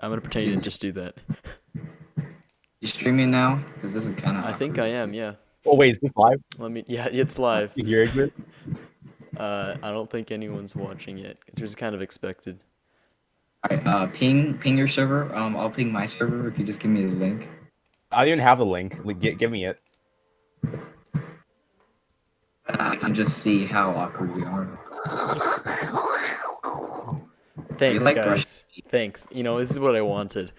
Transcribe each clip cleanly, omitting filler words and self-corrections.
I'm gonna pretend you didn't just do that. You streaming now? Because this is kind of I think I awkward. am, yeah. Oh wait, is this live? Yeah, it's live. You hearing this? I don't think anyone's watching it. It's just kind of expected. Alright, ping your server. I'll ping my server if you just give me the link. I don't even have the link. Like, give me it. I can just see how awkward we are. Are you Thanks, like Russian? guys. Thanks. You know, this is what I wanted.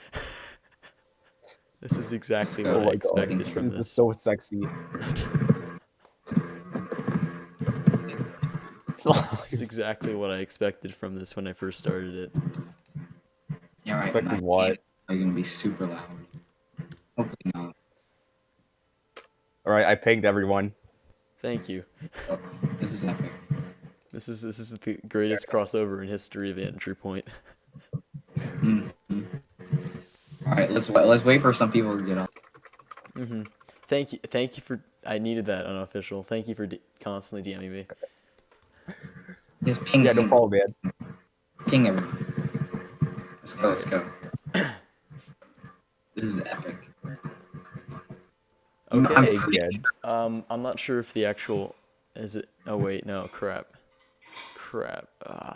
This is Let's exactly go. what Oh I my god, expected from this is this. so sexy. It's This is live. exactly what I expected from this when I first started it. Yeah, right. Expecting My game what? are gonna be super loud. Hopefully not. All right, I pinged everyone. Thank you. Oh, this is epic. This is the greatest crossover in history of Entry Point. Mm-hmm. All right, let's wait for some people to get on. Mm-hmm. Thank you for. I needed that unofficial. Thank you for constantly DMing me. Just ping, Yeah, no ping, problem, man. ping everyone. Let's go. Let's go. This is epic. I'm Okay. pretty. Again. I'm not sure if the actual is it. Oh wait, no, crap.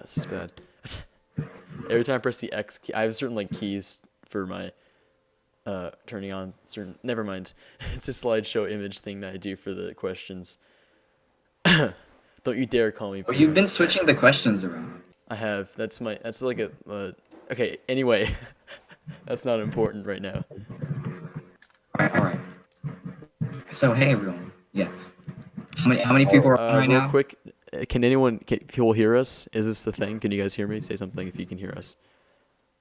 This is bad. Every time I press the X key, I have certain like keys for my turning on certain. Never mind. It's a slideshow image thing that I do for the questions. Don't you dare call me Oh, P. you've been switching the questions around. I have. That's like a. Okay. Anyway, that's not important right now. All right. All right. So hey everyone. Yes. How many people are on right Real now? quick, can people hear us? Is this the thing? Can you guys hear me? Say something if you can hear us.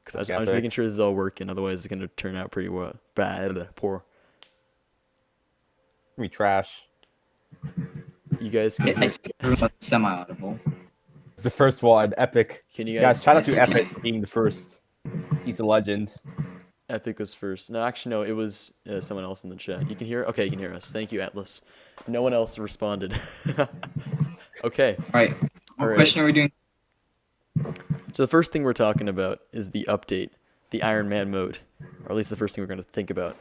Because I'm just making Epic. sure this is all working. Otherwise, it's gonna turn out pretty poor. Me trash. You guys can I hear. think everyone's semi-audible. Can It's the first one, Epic. you Guys, guys? shout out It's to okay. Epic for being the first. He's a legend. Epic was first. No, actually, no. It was someone else in the chat. You can hear. Okay, you can hear us. Thank you, Atlas. No one else responded. Okay. All right. All What right. question are we doing? So the first thing we're talking about is the update, the Ironman mode, or at least the first thing we're going to think about.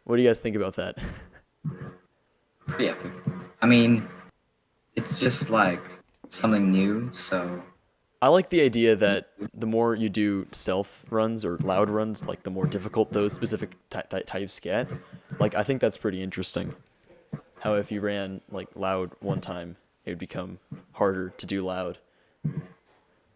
What do you guys think about that? Pretty epic. I mean, it's just like something new. So I like the idea that the more you do stealth runs or loud runs, like the more difficult those specific types get. Like I think that's pretty interesting. How if you ran like loud one time, it would become harder to do loud.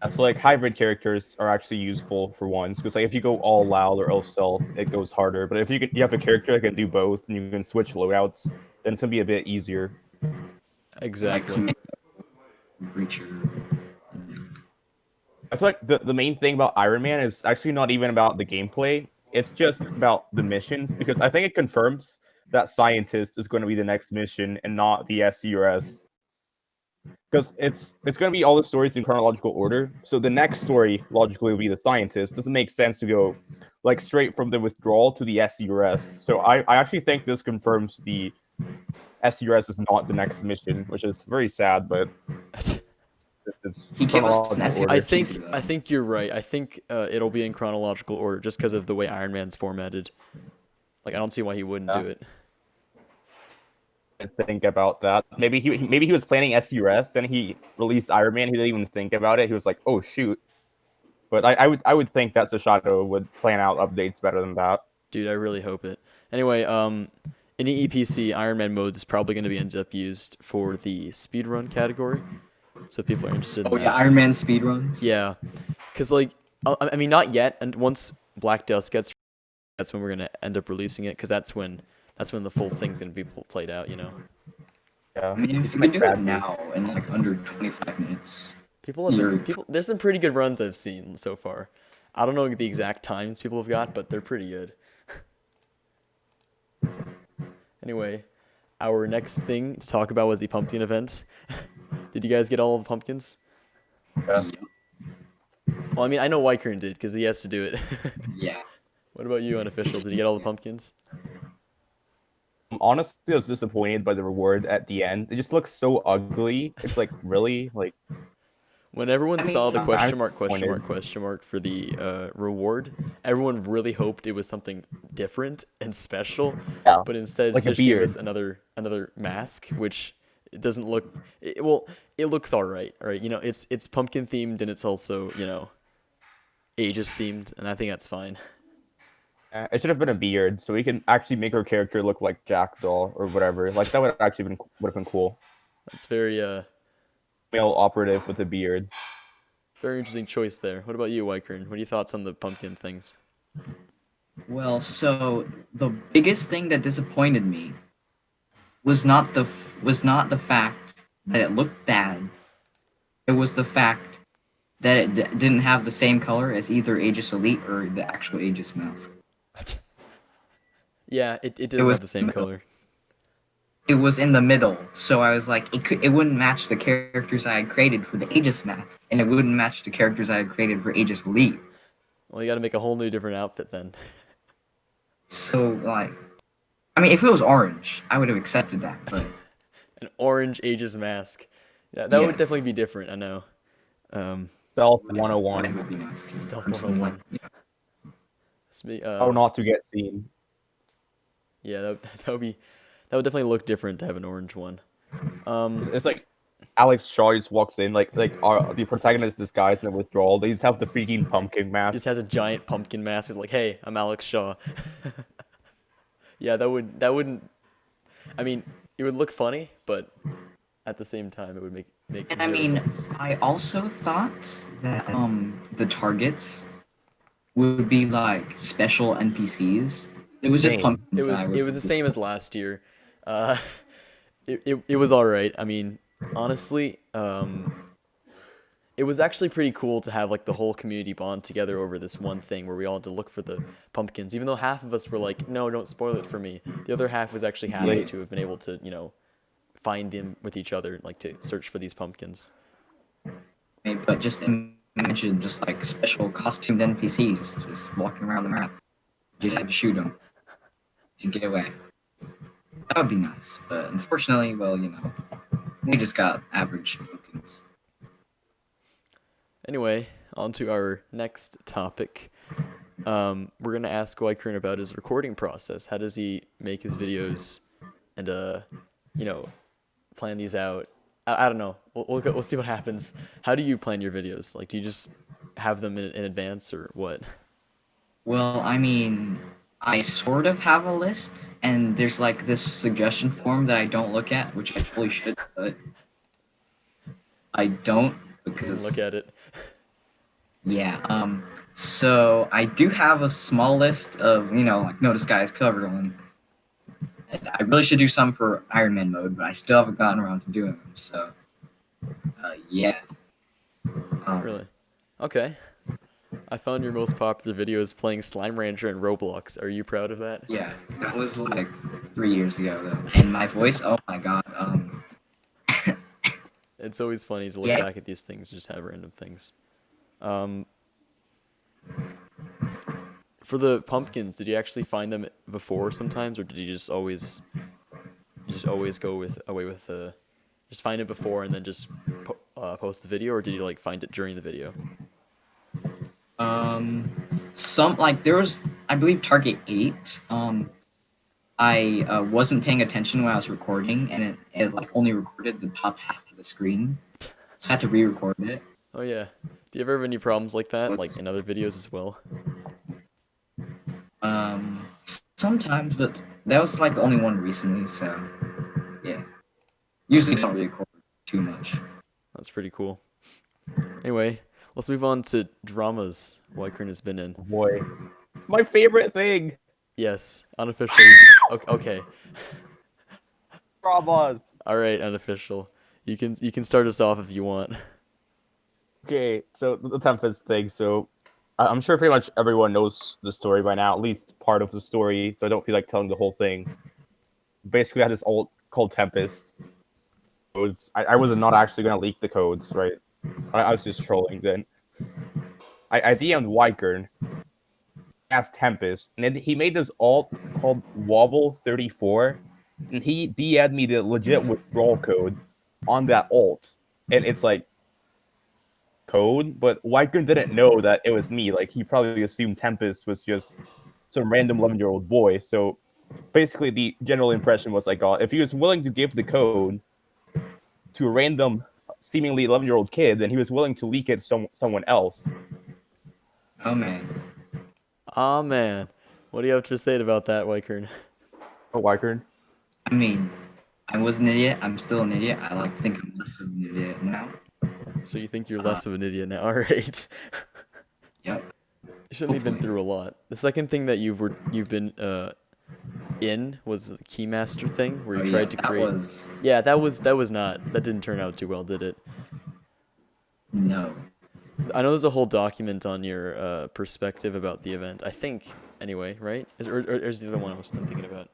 So like hybrid characters are actually useful for ones because like if you go all loud or all stealth, it goes harder. But if you have a character that can do both and you can switch loadouts, then it's gonna be a bit easier. like Exactly. creature. I feel like the main thing about Iron Man is actually not even about the gameplay. It's just about the missions because I think it confirms that scientist is going to be the next mission and not the SURS. Because it's going to be all the stories in chronological order. So the next story logically will be the scientist. Doesn't make sense to go like straight from the withdrawal to the SURS. So I actually think this confirms the SURS is not the next mission, which is very sad, but it's He gave us an chronological SC I order. think teaser I though. think you're right. I think it'll be in chronological order just because of the way Iron Man's formatted. Like I don't see why he wouldn't Yeah. do it. Think about that. Maybe he was planning SURS, and he released Iron Man. He didn't even think about it. He was like, "Oh shoot!" But I would think that Shadow would plan out updates better than that. Dude, I really hope it. Anyway, in EEPC, Iron Man mode is probably going to be ended up used for the speedrun category. So if people are interested in Oh yeah, that. Iron Man speedruns. Yeah, because like I mean not yet, and once Black Dust gets, that's when we're gonna end up releasing it, because that's when the full thing's gonna be played out. You know, Yeah, I mean, if it's you like can do it bad news. now in like under 25 minutes, people have been you're people. There's some pretty good runs I've seen so far. I don't know the exact times people have got, but they're pretty good. Anyway, our next thing to talk about was the pumpkin event. Did you guys get all of the pumpkins? Yeah. Well, I mean, I know Wyqkrn did because he has to do it. yeah. What about you, unofficial? Did you get all the pumpkins? Honestly, I was disappointed by the reward at the end. It just looks so ugly. It's like really like When everyone I mean, saw the I'm question mark for the reward, everyone really hoped it was something different and special, Yeah, but instead like a Stitch gave us beard. another mask, which it doesn't look. Well, it looks all right. All right, it's pumpkin themed and it's also ages themed, and I think that's fine. It should have been a beard, so we can actually make our character look like Jackdaw or whatever. Like that would have been cool. That's very Male operative with a beard. very interesting choice there. What about you, Wyqkrn? What are your thoughts on the pumpkin things? Well, so the biggest thing that disappointed me was not the fact that it looked bad. It was the fact that it didn't have the same color as either Aegis Elite or the actual Aegis mask. Yeah, it It doesn't was have the same color. it was in the middle, so I was like, it wouldn't match the characters I had created for the Aegis mask, and it wouldn't match the characters I had created for Aegis Elite. Well, you got to make a whole new different outfit then. So like, I mean, if it was orange, I would have accepted that, but An orange Aegis mask. Yeah, that would yes, definitely be different. I know. Stealth white 101. would be nice too. Stealth Or something like 101. How not to get seen. Yeah, that would definitely look different to have an orange one. It's like Alex Shaw just walks in, the protagonist disguised in a withdrawal. They just have the freaking pumpkin Just mask. has a giant pumpkin mask. It's like, hey, I'm Alex Shaw. Yeah, that wouldn't. I mean, it would look funny, but at the same time, it would make And I zero mean, sense. I also thought that the targets would be like special NPCs. It was just Same. pumpkins that I It was was the same as last year. Uh, it was all right. I mean, honestly, it was actually pretty cool to have like the whole community bond together over this one thing where we all had to look for the pumpkins. Even though half of us were like, "No, don't spoil it for me." The other half was actually happy Late. to have been able to, find them with each other, like to search for these pumpkins. But just imagine just like special costumed NPCs just walking around the map. You just had to shoot them and get away. That would be nice, but unfortunately, well, we just got average pumpkins. Anyway, on to our next topic. We're gonna ask Wyqkrn about his recording process. How does he make his videos, and you know, plan these out? I don't know. We'll see what happens. How do you plan your videos? Like, do you just have them in advance or what? Well, I mean, I sort of have a list, and there's like this suggestion form that I don't look at, which I probably should, but I don't Doesn't look because at it. yeah. So I do have a small list of like no disguise cover one. And I really should do some for Ironman mode, but I still haven't gotten around to doing them. So yeah. Really? Okay. I found your most popular video is playing Slime Rancher in Roblox. Are you proud of that? Yeah, that was like 3 years ago though, and my voice, oh my god. It's always funny to look Yeah. back at these things, just have random things. Um, for the pumpkins, did you actually find them before sometimes, or did you just always go with away with the, just find it before and then just post the video, or did you like find it during the video? Some like there was, I believe, Target 8. I wasn't paying attention when I was recording, and it like only recorded the top half of the screen, so I had to re-record it. Oh yeah. Do you ever have any problems like that, like What's- in other videos as well? Sometimes, but that was like the only one recently. So yeah, usually don't really record too much. That's pretty cool. Anyway, let's move on to dramas Wyqkrn has been in. Boy, it's my favorite thing. Yes, unofficially. Okay. Dramas. All right, unofficial. You can start us off if you want. Okay, so the Tempest thing. So I'm sure pretty much everyone knows the story by now, at least part of the story. So I don't feel like telling the whole thing. Basically, I had this ult called Tempest. I was not actually gonna leak the codes, right? I was just trolling then. I DM'd Wyqkrn as Tempest, and then he made this alt called Wobble34, and he DM'd me the legit withdrawal code on that alt, and it's like code, but Wyqkrn didn't know that it was me. Like he probably assumed Tempest was just some random 11-year-old boy. So basically, the general impression was I got if he was willing to give the code to a random, seemingly 11-year-old kid, then he was willing to leak it to someone else. Oh man. Ah man, what do you have to say about that, Wyqkrn? Oh, Wyqkrn. I mean, I was an idiot. I'm still an idiot. I like to think I'm less of an idiot now. So you think you're less of an idiot now? All right. Yep. You shouldn't have been Hopefully. through a lot. The second thing that you've been in was the Keymaster thing where you Oh yeah, tried to that create. was Yeah, that didn't turn out too well, did it? no. I know there's a whole document on your perspective about the event. I think anyway, right? Or is the other one I was thinking about?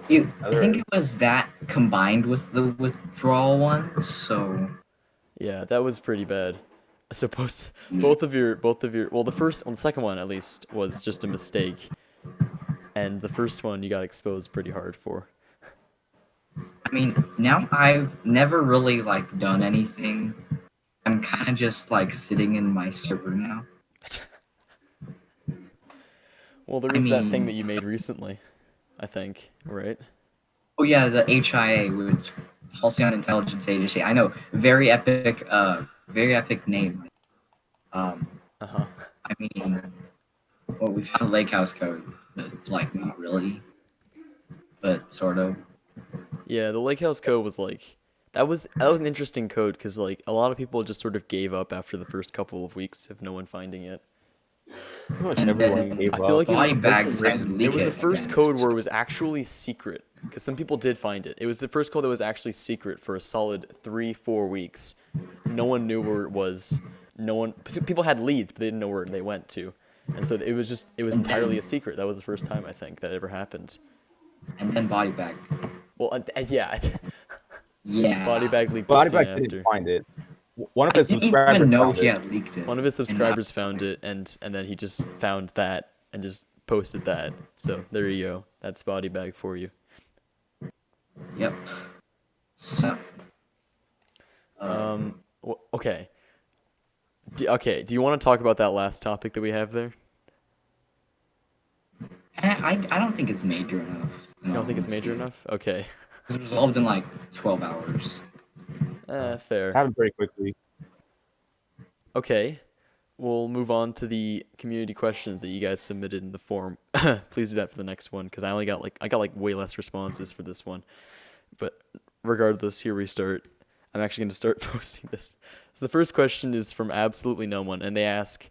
I think it was that combined with the withdrawal one. So Yeah, that was pretty bad. I suppose yeah. both of your well the second one at least was just a mistake. And the first one you got exposed pretty hard for. I mean, now I've never really like done anything. I'm kind of just like sitting in my server now. Well, there I was that thing that mean, you made recently, I think, right? oh yeah, the HIA, which Halcyon Intelligence Agency. I know, very epic name. Um, Uh-huh. I mean, well, we found Lake House code, but like not really, but sort of. Yeah, the Lake House code was like that was an interesting code because like a lot of people just sort of gave up after the first couple of weeks of no one finding it. Pretty much And everyone then gave I up. feel like it was Body Bag decided to it leak was the it first again. code where it was actually secret because some people did find it. It was the first code that was actually secret for a solid 3-4 weeks. No one knew where it was. No one people had leads, but they didn't know where they went to, and so it was entirely a secret. That was the first time I think that ever happened. And then Body Bag. Well, yeah, Yeah. Body Bag leaked it Body soon Bag didn't after. find it. One of I his didn't subscribers even know found he it. had leaked it. One of his And subscribers found it, and then he just found that and just posted that. So there you go. That's Body Bag for you. Yep. So. Okay. Do you want to talk about that last topic that we have there? I don't think it's major enough. You don't think it's major enough? Okay. It was resolved in like 12 hours. Fair. Happened pretty quickly. Okay. We'll move on to the community questions that you guys submitted in the forum. Please do that for the next one because I got like way less responses for this one. But regardless, here we start. I'm actually going to start posting this. So the first question is from absolutely no one, and they ask,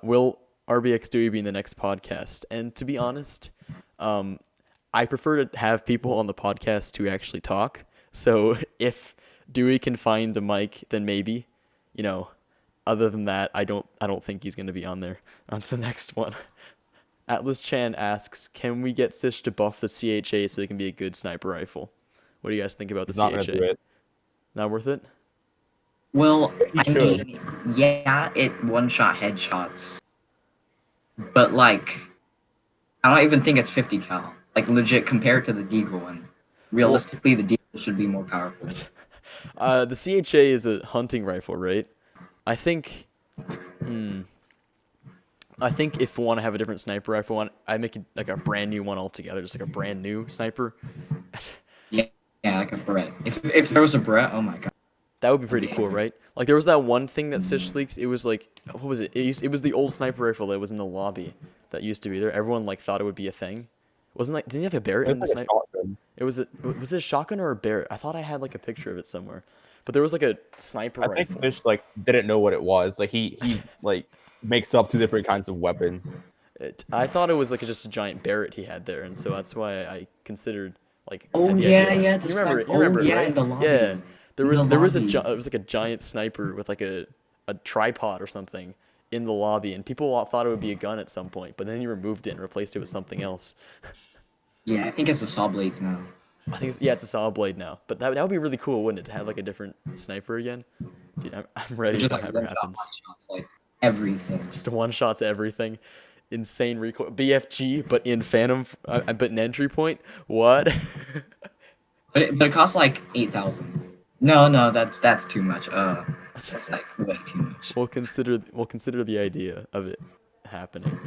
will RBX Dewey be in the next podcast? And to be honest, I prefer to have people on the podcast who actually talk. So if Dewey can find a mic, then maybe, you know. Other than that, I don't think he's going to be on there. On to the next one. Atlas Chan asks, can we get Sish to buff the CHA so it can be a good sniper rifle? What do you guys think about the He's not CHA? gonna do it. Not worth it? Well, He I should. mean, yeah, it one-shot headshots. But, like, I don't even think it's 50 cal. Like, legit, compared to the Deagle one. Realistically, the Deagle should be more powerful. The CHA is a hunting rifle, right? I think if we want to have a different sniper rifle, I make it like a brand new one altogether, just like a brand new sniper. Yeah, like a Brett. If there was a Brett, oh my god. That would be pretty cool, right? Like there was that one thing that Sish leaks. It was like, what was it? It was the old sniper rifle that was in the lobby that used to be there. Everyone like thought it would be a thing. Wasn't like, didn't you have a Barrett in the It's like a sniper? shotgun. Was it a shotgun or a Barrett? I thought I had like a picture of it somewhere. But there was like a sniper I think rifle. Fish like didn't know what it was. Like he like makes up two different kinds of weapons. I thought it was like just a giant Barrett he had there, and so that's why I considered like. Oh, the yeah, idea. yeah, You the remember sniper. it? You remember Oh, it, yeah, right? in the lobby. Yeah, there In was the there was lobby. it was like a giant sniper with like a tripod or something in the lobby, and people thought it would be a gun at some point, but then he removed it and replaced it with something else. Yeah, I think it's a saw blade now. I think it's a saw blade now, but that would be really cool, wouldn't it, to have like a different sniper again? Dude, I'm ready It's if just that like ever one shot, happens. one shots, like everything. Just one shots everything. Insane recoil. BFG, but in Phantom, but in entry point. What? But it costs like 8,000. No, that's too much. That's like way too much. We'll consider the idea of it happening.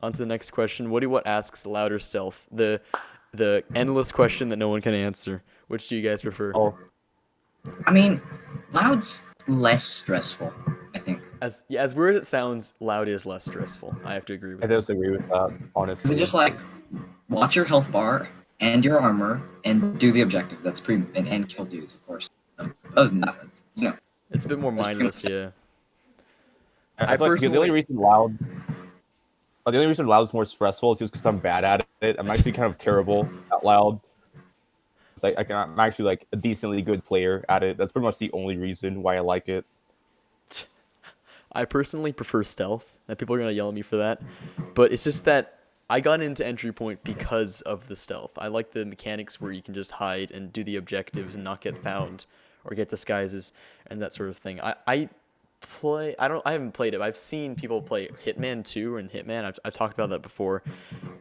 On to the next question. What asks louder stealth? The endless question that no one can answer. Which do you guys prefer? Oh, I mean, loud's less stressful, I think. As weird as it sounds, loud is less stressful. I have to agree with I that. disagree with that, Is it honestly. just like watch your health bar and your armor and do the objective? That's pretty and kill dudes, of course. Other than that, It's a bit more That's pretty mindless, yeah. I feel like the only personally- reason loud is more stressful is just because I'm bad at it. I'm actually kind of terrible at loud. It's like I'm actually like a decently good player at it. That's pretty much the only reason why I like it. I personally prefer stealth, and people are gonna yell at me for that. But it's just that I got into entry point because of the stealth. I like the mechanics where you can just hide and do the objectives and not get found or get disguises and that sort of thing. I haven't played it. But I've seen people play Hitman 2 and Hitman. I've talked about that before.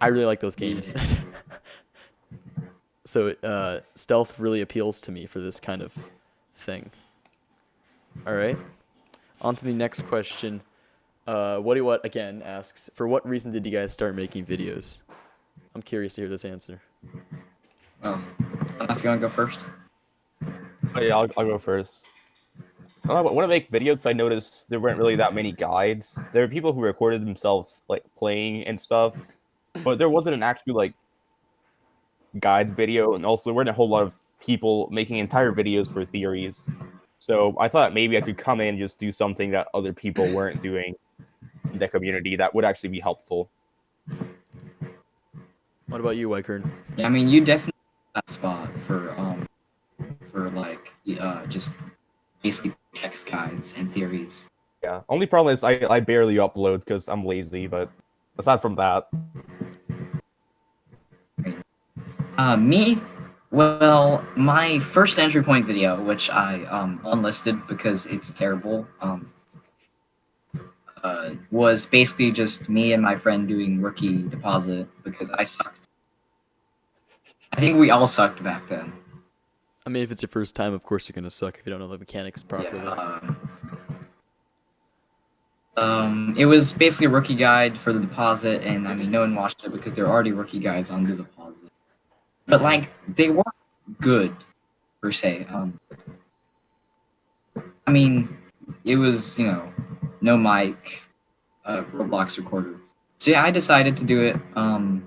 I really like those games. So stealth really appeals to me for this kind of thing. All right. On to the next question. What again asks, for what reason did you guys start making videos? I'm curious to hear this answer. well, if you want to go first. Oh, yeah, I'll go first. When I make videos, I noticed there weren't really that many guides. There were people who recorded themselves like playing and stuff, but there wasn't an actual like guide video, and also there weren't a whole lot of people making entire videos for theories. So I thought maybe I could come in and just do something that other people weren't doing in the community that would actually be helpful. What about you, Wyqkrn? Yeah, I mean, you definitely have that spot for like just basically text guides and theories. Yeah. Only problem is I barely upload because I'm lazy, but aside from that, Me, well, my first entry point video, which I unlisted because it's terrible, was basically just me and my friend doing rookie deposit because I sucked. I think we all sucked back then. I mean, if it's your first time, of course you're gonna suck if you don't know the mechanics properly. Yeah, it was basically a rookie guide for the deposit, and I mean, no one watched it because there are already rookie guides on the deposit. But like, they weren't good per se. I mean, it was no mic, Roblox recorder. So yeah, I decided to do it. And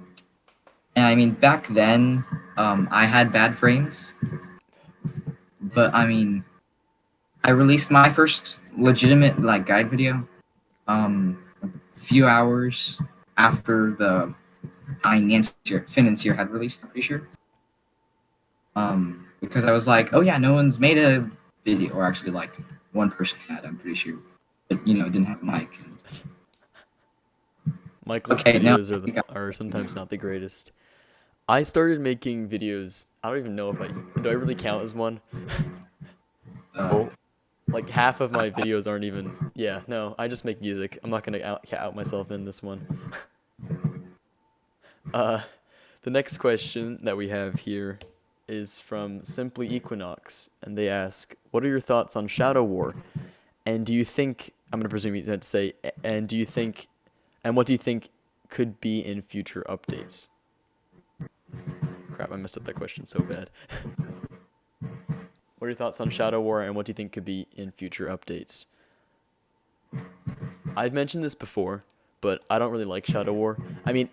I mean, back then, I had bad frames, but I mean, I released my first legitimate like guide video, a few hours after the financier had released. I'm pretty sure. Because I was like, oh yeah, no one's made a video, or actually like one person had. I'm pretty sure, but it didn't have a mic. Mic-less Okay, now videos are sometimes not the greatest. I started making videos. I don't even know if do I really count as one? Like half of my videos aren't even. Yeah, no, I just make music. I'm not gonna out myself in this one. The next question that we have here is from Simply Equinox, and they ask, "What are your thoughts on Shadow War? And do you think I'm gonna presume you had to say, and do you think, and what do you think could be in future updates?" Crap, I messed up that question so bad. What are your thoughts on Shadow War, and what do you think could be in future updates? I've mentioned this before, but I don't really like Shadow War. I mean,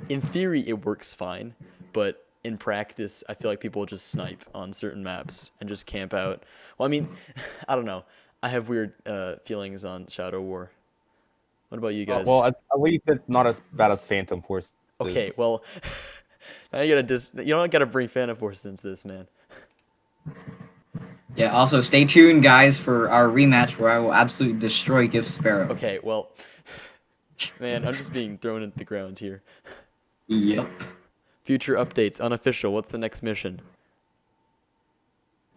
in theory it works fine, but in practice I feel like people just snipe on certain maps and just camp out. Well, I mean, I don't know. I have weird feelings on Shadow War. What about you guys? well, at least it's not as bad as Phantom Force. Okay, well, now you don't gotta bring Phantom Force into this, man. Yeah. Also, stay tuned, guys, for our rematch where I will absolutely destroy Gift Sparrow. Okay, well, man, I'm just being thrown into the ground here. Yep. Future updates, unofficial. What's the next mission?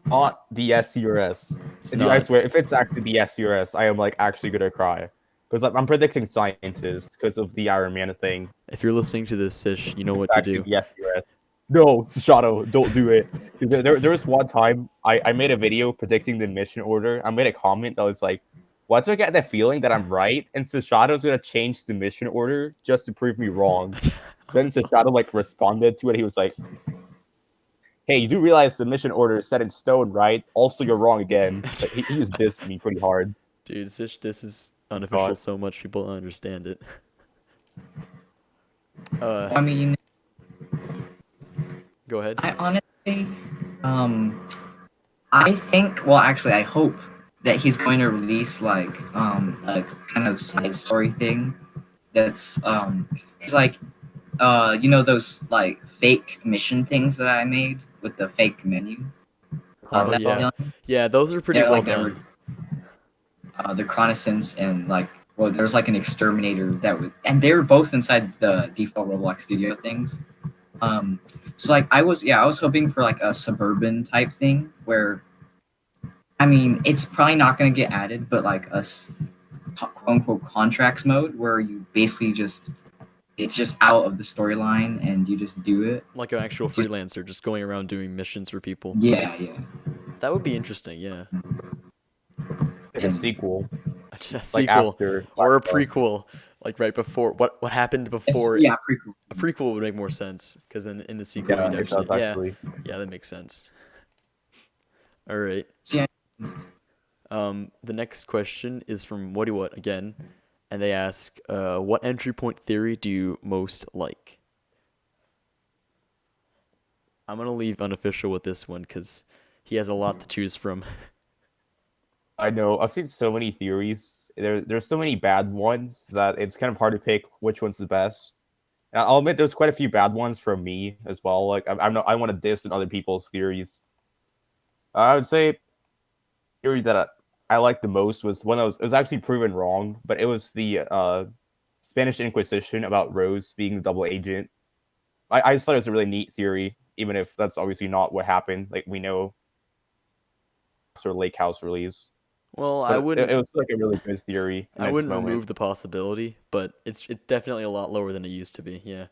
Not the SCRS. It's I not. swear, if it's actually the SCRS, I am like actually gonna cry. Because I'm predicting scientists because of the Ironman thing. If you're listening to this, Sish, you know what It's to actually do. the SCRS. No, Shadow, don't do it. There was one time I made a video predicting the mission order. I made a comment that was like, why do I get the feeling that I'm right? And Shadow's gonna change the mission order just to prove me wrong. Then Shadow like responded to it. He was like, hey, you do realize the mission order is set in stone, right? Also, you're wrong again. Like, he just dissed me pretty hard. Dude, this is unofficial God. so much people don't understand it. I mean, Go ahead. I honestly, I think. Well, actually, I hope that he's going to release like a kind of side story thing. That's it's like you know those like fake mission things that I made with the fake menu. Oh That yeah, done. yeah, those are pretty They're well like done. the reconnaissance and like well, there's like an exterminator that would, and they were both inside the default Roblox Studio things. So like I was hoping for like a suburban type thing where, I mean, it's probably not gonna get added, but like quote unquote contracts mode where you basically it's just out of the storyline and you just do it. Like an actual Just freelancer just going around doing missions for people. yeah. That would be interesting, yeah. Like a And sequel, A like sequel after or a Last of Us. prequel, like right before what happened it's, before. yeah, pretty cool. A prequel would make more sense because then in the sequel Yeah, you'd it actually does actually. yeah, that makes sense. All right. So, yeah, The next question is from What Do What again, and they ask, what entry point theory do you most like? I'm gonna leave unofficial with this one because he has a lot to choose from. I know. I've seen so many theories. There's so many bad ones that it's kind of hard to pick which one's the best. And I'll admit there's quite a few bad ones from me as well. Like I'm not, I want to diss in other people's theories. I would say theory that I liked the most was one that it was actually proven wrong, but it was the Spanish Inquisition about Rose being the double agent. I just thought it was a really neat theory, even if that's obviously not what happened. Like we know, sort of Lake House release. Well, But it was like a really good theory in I its wouldn't moment. remove the possibility, but it's definitely a lot lower than it used to be. Yeah.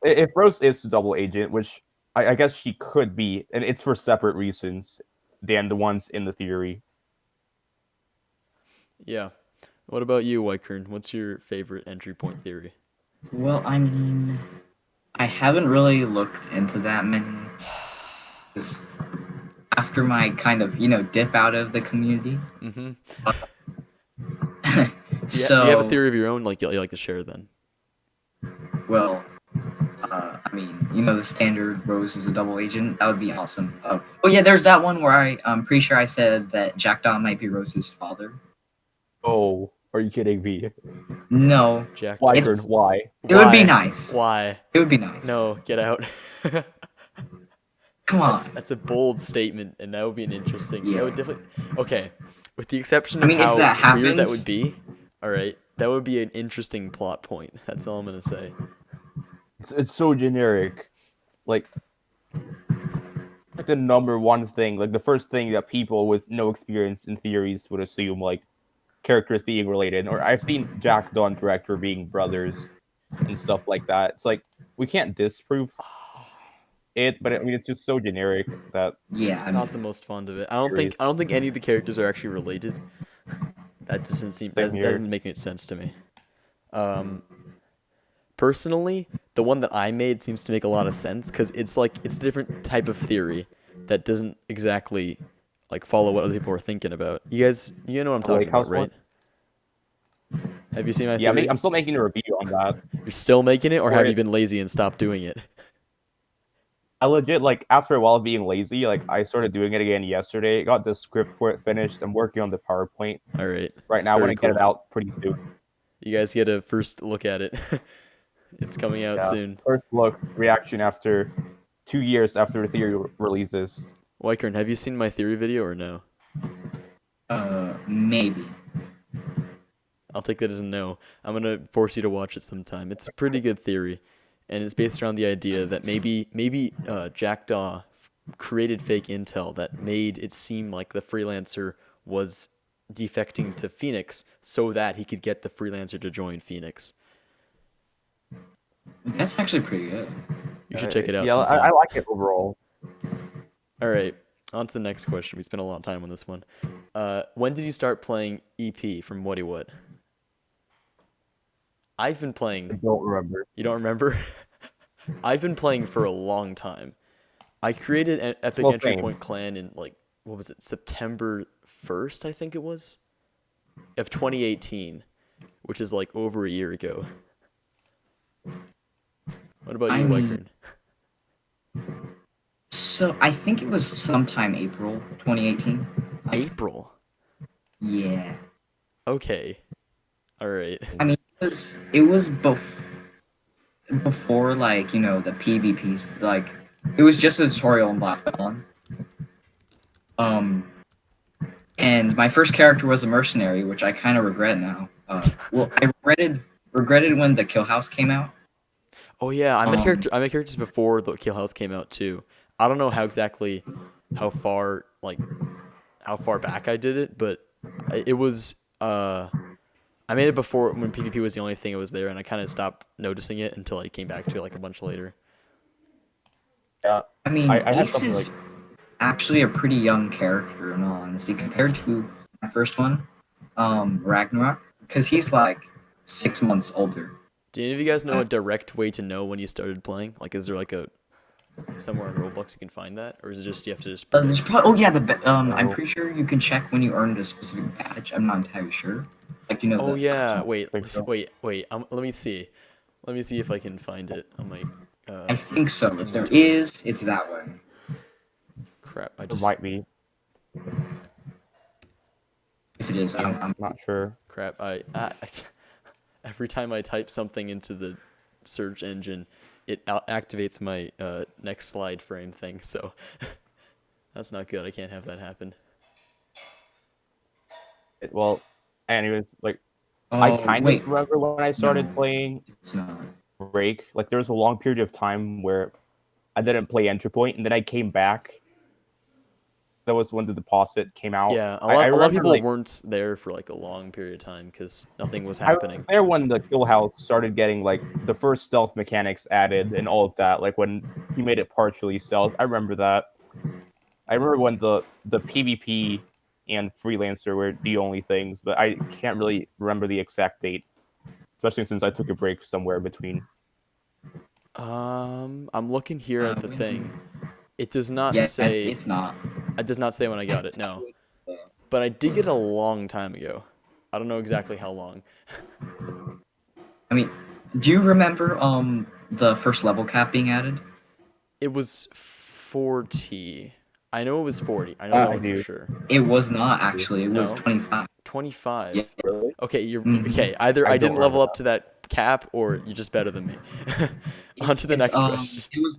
If Rose is the double agent, which I guess she could be, and it's for separate reasons than the ones in the theory. Yeah. What about you, Wyqkrn? What's your favorite entry point theory? well, I mean, I haven't really looked into that many. 'Cause after my kind of dip out of the community, Mm-hmm. Do you have a so theory of your own, like you like to share then? well, I mean, the standard Rose is a double agent. That would be awesome. Oh yeah, there's that one where I'm pretty sure I said that Jackdaw might be Rose's father. Oh, are you kidding me? No, Jack Wyqkrn, Dawes. why? it would be Why? nice. Why? It would be nice. No, get out. Come on. That's a bold statement, and that would be an interesting. That Yeah. would definitely. Okay, with the exception I of mean, if how that weird that would happens, be. All right, that would be an interesting plot point. That's all I'm gonna say. It's so generic. Like the number one thing, like the first thing that people with no experience in theories would assume, like characters being related. Or I've seen Jack Dawn director being brothers and stuff like that. It's like we can't disprove it, but I mean it's just so generic that yeah. I Not the mean, most fond of it. theories. I don't think any of the characters are actually related. That doesn't seem Same that here. doesn't make any sense to me. Um, Personally, the one that I made seems to make a lot of sense because it's a different type of theory that doesn't exactly like follow what other people are thinking about. You know what I'm The talking Lake House about, right? Have you seen my Yeah, theory? I'm still making a review on that. You're still making it, or For have you it, been lazy and stopped doing it? I legit like after a while of being lazy, like I started doing it again yesterday. Got the script for it finished. I'm working on the PowerPoint All right, right now. I want very to get cool. it out pretty soon. You guys get a first look at it. It's coming out Yeah, soon. first look reaction after 2 years after the theory releases. Wyqkrn, have you seen my theory video or no? maybe. I'll take that as a no. I'm gonna force you to watch it sometime. It's a pretty good theory, and it's based around the idea that maybe Jackdaw created fake intel that made it seem like the freelancer was defecting to Phoenix so that he could get the freelancer to join Phoenix. That's actually pretty good. You should check it out Yeah, I sometime. like it overall. All right, on to the next question. We spent a lot of time on this one. When did you start playing EP from What What? I've been playing. I don't remember. You don't remember? I've been playing for a long time. I created an Epic Well, Entry same. Point clan in like what was it, September 1st, I think it was, of 2018, which is like over a year ago. What about I you, mean, Wyqkrn? so I think it was sometime April 2018. Like, April. yeah. Okay. All right. I mean, it was before like the PvPs. Like, it was just a tutorial in Black Dawn. Um, and my first character was a mercenary, which I kind of regret now. Well, I regretted when the Kill House came out. Oh yeah, I made Um, character. I made characters before the Kill House came out too. I don't know how far like how far back I did it, but it was I made it before when PvP was the only thing that was there, and I kind of stopped noticing it until I came back to it like a bunch later. Yeah, I mean, I had Ace something like is actually a pretty young character, in all honesty, compared to my first one, Ragnarok, because he's like 6 months older. Do any of you guys know a direct way to know when you started playing? Like, is there like a somewhere on Roblox you can find that, or is it just you have to just There's predict? probably, oh yeah, I'm no. pretty sure you can check when you earned a specific badge. I'm not entirely sure. Like Oh the yeah, I think so. wait. Let me see. Let me see if I can find it on my I think so. If there inventory. is, it's that way. Crap, I There just might be. If it is, I'm Not sure. crap. Every time I type something into the search engine, it activates my next slide frame thing. So that's not good. I can't have that happen. Well, anyways, like I Oh kind wait, of remember when I started no, playing it's not. Rake. Like there was a long period of time where I didn't play Entry Point, and then I came back. That was when the deposit came out. Yeah, I a lot of remember people like weren't there for like a long period of time because nothing was I was happening. there when the Kill House started getting like the first stealth mechanics added and all of that. Like when he made it partially stealth. I remember that. I remember when the PvP and freelancer were the only things, but I can't really remember the exact date, especially since I took a break somewhere between. I'm looking here at the thing. When, It does not yeah, say. it's not. It does not say when I I got it. No, think but I did get it a long time ago. I don't know exactly how long. I mean, do you remember the first level cap being added? It was 40. I know it was 40. I know that I one for do. sure. It was not actually. It was No, 25. Yeah. 25. Really? Okay, you're hmm okay. Either I I don't didn't remember level up that. to that cap, or you're just better than me. On to the next question. It was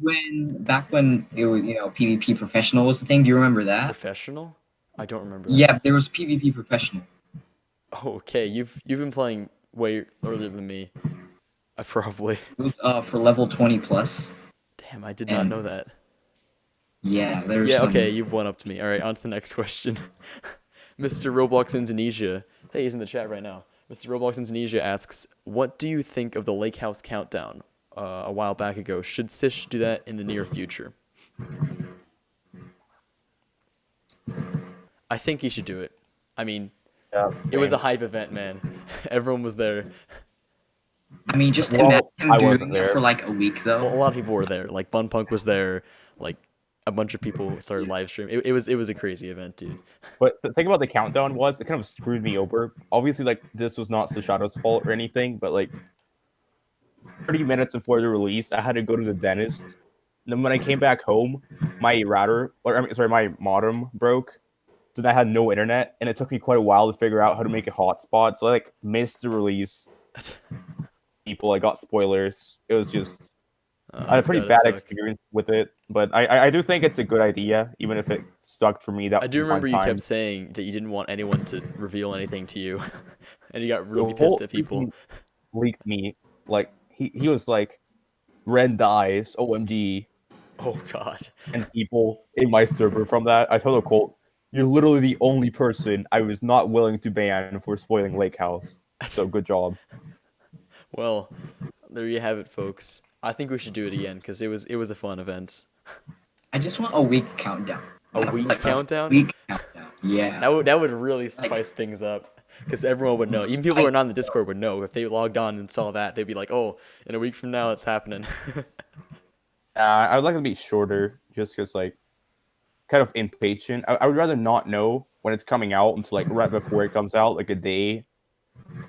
back when it was PvP professional was the thing. Do you remember that? Professional? I don't remember that. Yeah, there was PvP professional. Oh, okay, you've been playing way earlier than me. I probably. It was for level 20 plus, Damn, I did not know and that. yeah, there's Yeah, okay, some. you've one up to me. All right, on to the next question. Mr. Roblox Indonesia. Hey, he's in the chat right now. Mr. Roblox Indonesia asks, "What do you think of the Lake House countdown a while back ago? Should Sish do that in the near future?" I think he should do it. I mean, Yeah, it was a same. hype event, man. Everyone was there. I mean, just imagine Well, him I wasn't doing it for there. like a week though. Well, a lot of people were there. Like Bun Punk was there. Like a bunch of people started Yeah. live streaming. It was a crazy event, dude. But the thing about the countdown was it kind of screwed me over. Obviously, like this was not Sashato's fault or anything, but like 30 minutes before the release, I had to go to the dentist. And then when I came back home, my router, or I mean, sorry, my modem broke. So then I had no internet, and it took me quite a while to figure out how to make a hotspot. So I like missed the release. People, I got spoilers. It was just I had a That's pretty gotta bad suck. experience with it, but I do think it's a good idea, even if it stuck for me that I do one remember you kept time. saying that you didn't want anyone to reveal anything to you, and you got The really pissed whole at people. freaking leaked me. Like he was like, Ren dies, OMG, Oh God. and people in my server from that. I told the Colt, you're literally the only person I was not willing to ban for spoiling Lake House. So good job. Well, there you have it, folks. I think we should do it again because it was a fun event. I just want a week countdown. A week Like a countdown? week countdown. Yeah. That would really Like- spice things up because everyone would know. Even people who are not in the Discord would know if they logged on and saw that. They'd be like, "Oh, in a week from now, it's happening." I would like it to be shorter, just because like kind of impatient. I would rather not know when it's coming out until like right before it comes out, like a day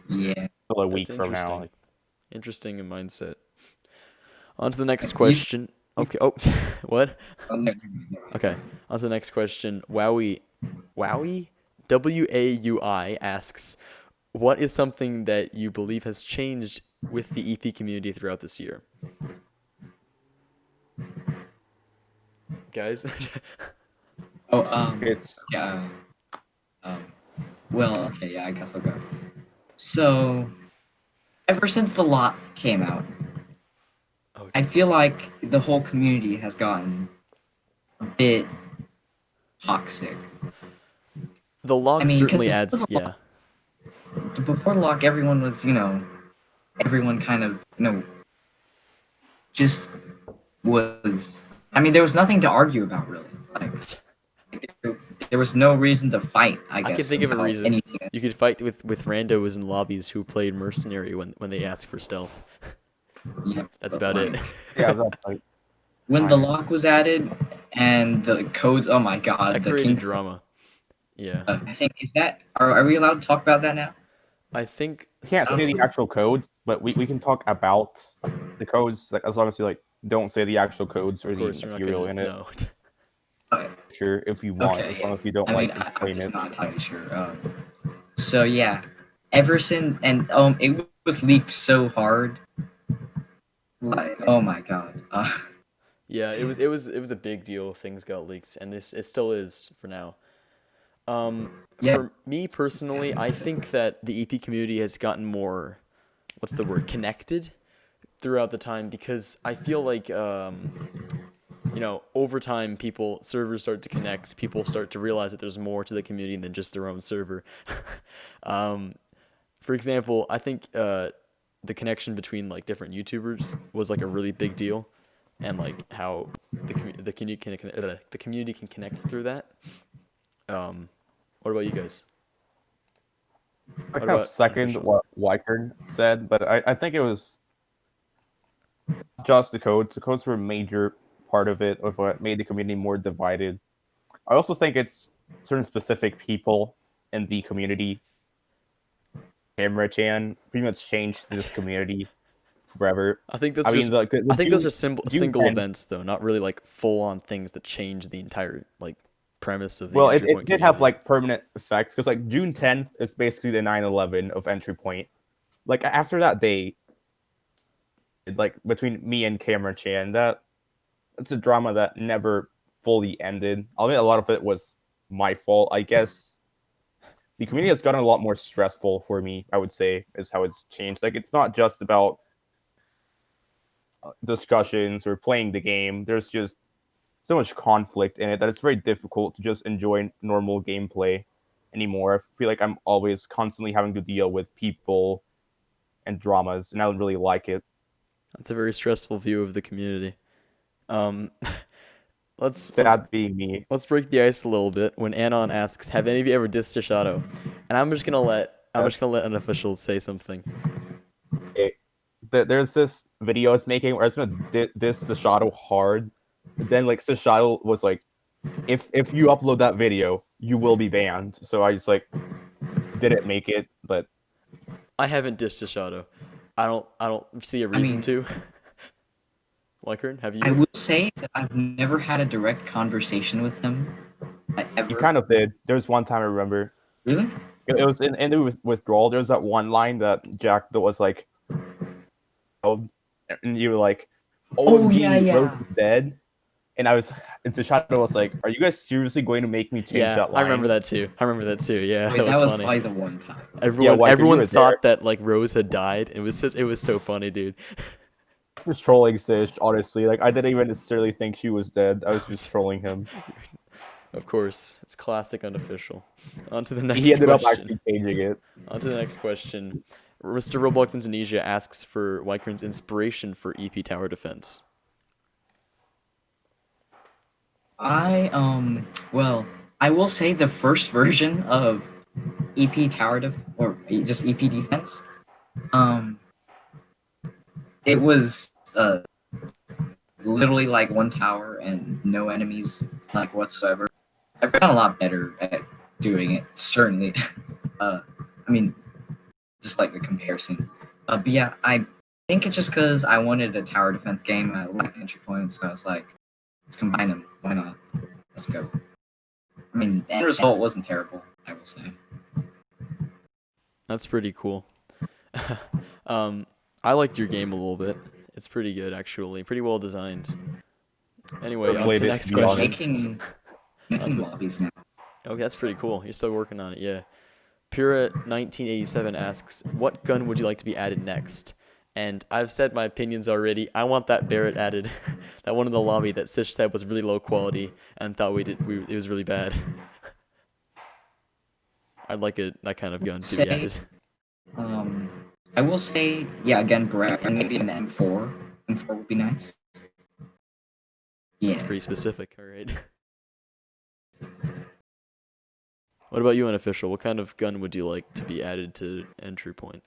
Yeah. till a That's week from now. interesting. Like, Interesting mindset. On to the next You- question. Okay. Oh, what? Oh, no. Okay. On to the next question. Wowie, WAUI asks, what is something that you believe has changed with the EP community throughout this year? Guys? Oh, it's yeah. Um, well, okay, yeah, I guess I'll go. So, ever since the lock came out, Oh, I feel like the whole community has gotten a bit toxic. the log I mean, 'cause certainly before adds, the yeah. Before lock, everyone was, everyone kind of, just was. I mean, there was nothing to argue about, really. Like, there was no reason to fight, I I guess, can think of a about reason. anything. You could fight with randos in lobbies who played mercenary when they ask for stealth. Yeah, That's but, about it. like, yeah, that's like when the Fine. lock was added and the codes, oh my god, That the created king. drama. Yeah. I think is that. Are we allowed to talk about that now? I think I can't say the actual codes, but we can talk about the codes like as long as you like don't say the actual codes or of the course you're not material gonna in it. know. Okay. Sure, if you want, Okay, as long as you don't I mean, like I'm explain just it. not entirely sure. So yeah, ever since and it was leaked so hard. Like, oh my god. Yeah, it was a big deal. Things got leaked, and it still is for now. Yeah. For me personally, I think that the EP community has gotten more, what's the word, connected throughout the time because I feel like over time servers start to connect, people start to realize that there's more to the community than just their own server. um, for example, I think the connection between like different YouTubers was like a really big deal, and like how the community can connect through that. What about you guys? I What kind of about second unofficial? what Wyqkrn said, but I think it was just the codes. The codes were a major part of what made the community more divided. I also think it's certain specific people in the community. Camera Chan pretty much changed this community forever. I think I mean, like I the think those are June single 10th. events though, not really like full on things that change the entire like premise of the Well, entry it point did have community. like permanent effects because like June 10th is basically the 9/11 of entry point. Like after that day, like between me and Cameron Chan, that's a drama that never fully ended. I mean, a lot of it was my fault, I guess. The community has gotten a lot more stressful for me. I would say is how it's changed. Like it's not just about discussions or playing the game. There's just so much conflict in it that it's very difficult to just enjoy normal gameplay anymore. I feel like I'm always constantly having to deal with people and dramas, and I don't really like it. That's a very stressful view of the community. Um, let's Sad being me. let's break the ice a little bit. When Anon asks, "Have any of you ever dissed a Shadow?" And I'm just gonna let unofficial say something. It, there's this video it's making where it's gonna diss Sashato hard. But then like Sashato was like, if you upload that video, you will be banned. So I just like didn't make it, but I haven't dissed a Shadow. I don't see a I reason mean, to. Wyqkrn, have I you? will say that I've never had a direct conversation with him, like, you ever. kind of did. There was one time I remember. Really? It was in the withdrawal. There was that one line that Jack that was like, oh, and you were like, Oh, OMG, yeah. Rose is dead. And Sashato was like, are you guys seriously going to make me change Yeah, that I line? remember that too. Yeah, Wait, that that was was funny. probably the one time. Everyone, Wyqkrn, you everyone were thought there. that like Rose had died. It was so funny, dude. Just trolling Sish, honestly. Like I didn't even necessarily think she was dead. I was just trolling him. Of course, it's classic unofficial. On to the He next ended up question. actually changing it. On to the next question. Mr. Roblox Indonesia asks for Wyqkrn's inspiration for EP tower defense. Well, I will say the first version of EP tower or just EP defense, um, it was literally like one tower and no enemies like whatsoever. I've gotten a lot better at doing it, certainly. I mean, just like the comparison. But yeah, I think it's just because I wanted a tower defense game. I like entry points, so I was like, let's combine them. Why not? Let's go. I mean, the end result wasn't terrible, I will say. That's pretty cool. I liked your game a little bit. It's pretty good, actually. Pretty well designed. Anyway, on to Played the it, next to be honest. question. Making lobbies now. Okay, that's pretty cool. You're still working on it, yeah. Pura1987 asks, what gun would you like to be added next? And I've said my opinions already. I want that Barrett added. That one in the lobby that Sish said was really low quality and thought it was really bad. I'd like that kind of gun to be added. I will say, yeah, again, Brett, and maybe an M4. M4 would be nice. Yeah. That's pretty specific, alright. What about you, Unofficial? What kind of gun would you like to be added to entry point?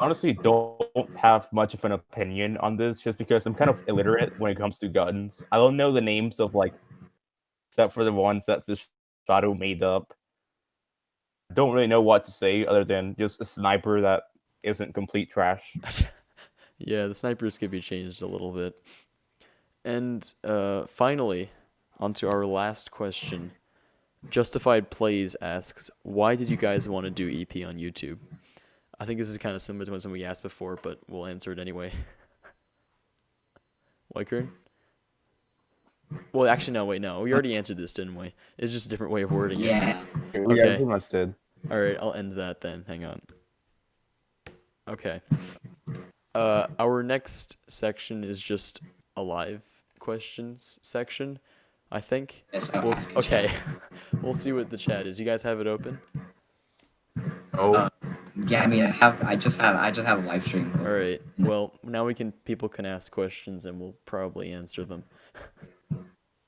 Honestly, don't have much of an opinion on this, just because I'm kind of illiterate when it comes to guns. I don't know the names of, like, except for the ones that the Shadow made up. I don't really know what to say other than just a sniper that isn't complete trash. Yeah, the snipers could be changed a little bit. And finally, onto our last question. Justified Plays asks, why did you guys want to do EP on YouTube? I think this is kind of similar to something we asked before, but we'll answer it anyway. Wyqkrn? Well, actually, no, wait, no. We already answered this, didn't we? It's just a different way of wording it. Yeah. Yeah, Okay. pretty much did. Alright, I'll end that then. Hang on. Okay. Our next section is just a live questions section, I think. Yes, Okay. We'll see what the chat is. You guys have it open? Oh, Yeah, I mean, I just have a live stream. All right. Well, now people can ask questions and we'll probably answer them.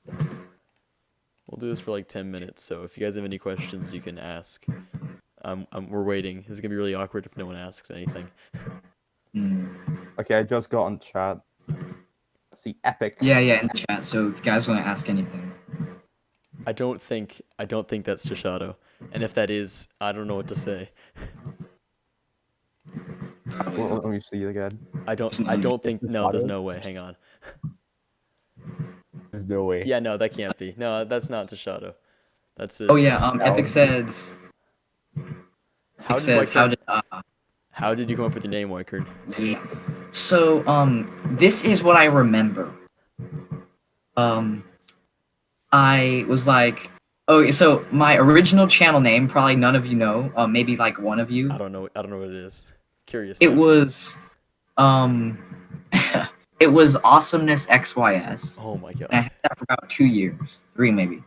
We'll do this for like 10 minutes. So if you guys have any questions, you can ask. We're waiting. This is gonna be really awkward if no one asks anything. okay, I just got on chat. See, epic. Yeah, in the chat. So if you guys want to ask anything. I don't think that's Shishato. And if that is, I don't know what to say. Well, let me see it again. I don't think, no, there's no way. Hang on. There's no way. Yeah, no, that can't be. No, that's not Shishato. That's it. Oh yeah, Epic says. How did you come up with your name, Wyqkrn? Yeah. So this is what I remember. I was like, oh, so my original channel name, probably none of you know, maybe like one of you. I don't know what it is. Curious. It was, it was Awesomeness XYS. Oh my god. And I had that for about 2 years, 3 maybe.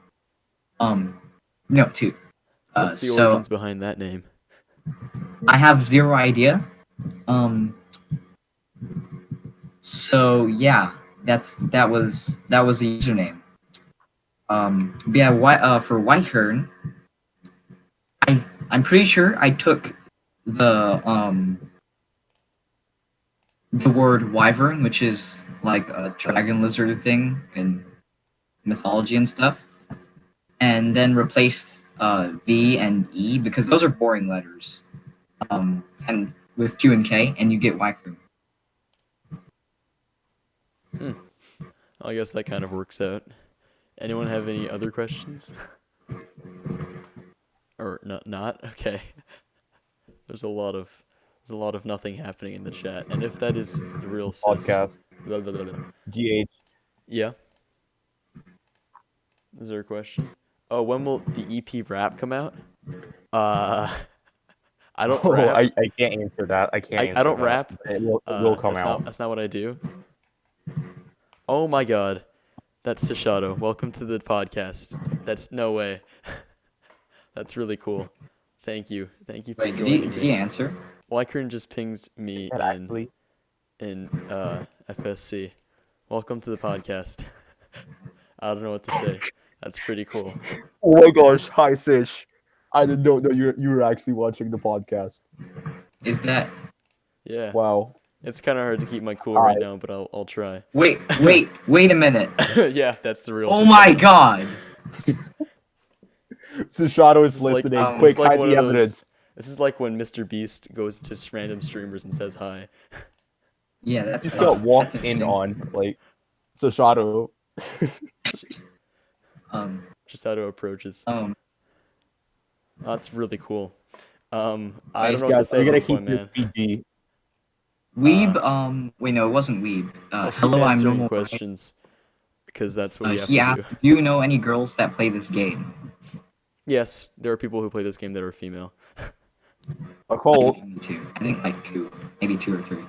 No, 2. What's the origins behind that name? I have zero idea. So yeah, that was the username. But yeah, for Wyqkrn, I'm pretty sure I took the word wyvern, which is like a dragon lizard thing in mythology and stuff, and then replaced V and E because those are boring letters. And with Q and K, and you get Wyqkrn. I guess that kind of works out. Anyone have any other questions? Or not? Okay. There's a lot of nothing happening in the chat, and if that is the real Podcast. Blah, blah, blah, blah. GH. Yeah. Is there a question? Oh, when will the EP rap come out? I don't rap. I can't answer that. I can't answer I don't that. rap. It will come out. That's not what I do. Oh my god. That's Shishato. Welcome to the podcast. That's no way. That's really cool. Thank you. Thank you for Wait, joining did me. he answer? Wyqkrn just pinged me It actually. in FSC. Welcome to the podcast. I don't know what to say. That's pretty cool. Oh my gosh! Hi, Sish. I didn't know that you were actually watching the podcast. Is that? Yeah. Wow. It's kind of hard to keep my cool Hi. right now, but I'll try. Wait a minute. Yeah, that's the real. Oh my god. Sushado is This is like- listening. this is Quick, like hide one the of those- evidence. This is like when Mr. Beast goes to just random streamers and says hi. Yeah, that's Just got walked that's in interesting. on, like, Sushado. Just how to approaches. That's really cool. I don't Nice, know what to Guys, say we're at gonna this point, keep man. this PG. Weeb, wait, no, it wasn't Weeb. I'll keep Hello, I'm answering normal. questions because that's what we have He to asked, do. do you know any girls that play this game? Yes, there are people who play this game that are female. A cult. Me too. I think like two, maybe 2 or 3. I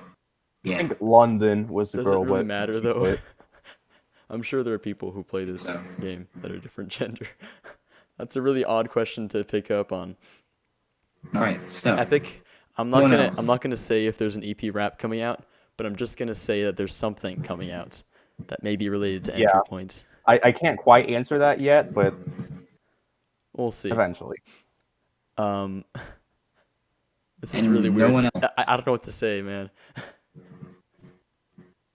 Yeah. think London was the Does it girl, really but matter she though? quit. I'm sure there are people who play this So. game that are different gender. That's a really odd question to pick up on. All right. So Epic. I'm No one not else. gonna say if there's an EP rap coming out, but I'm just gonna say that there's something coming out that may be related to Yeah. entry points. I can't quite answer that yet, but We'll see. eventually. This is And really no weird. one I don't know what to say, man.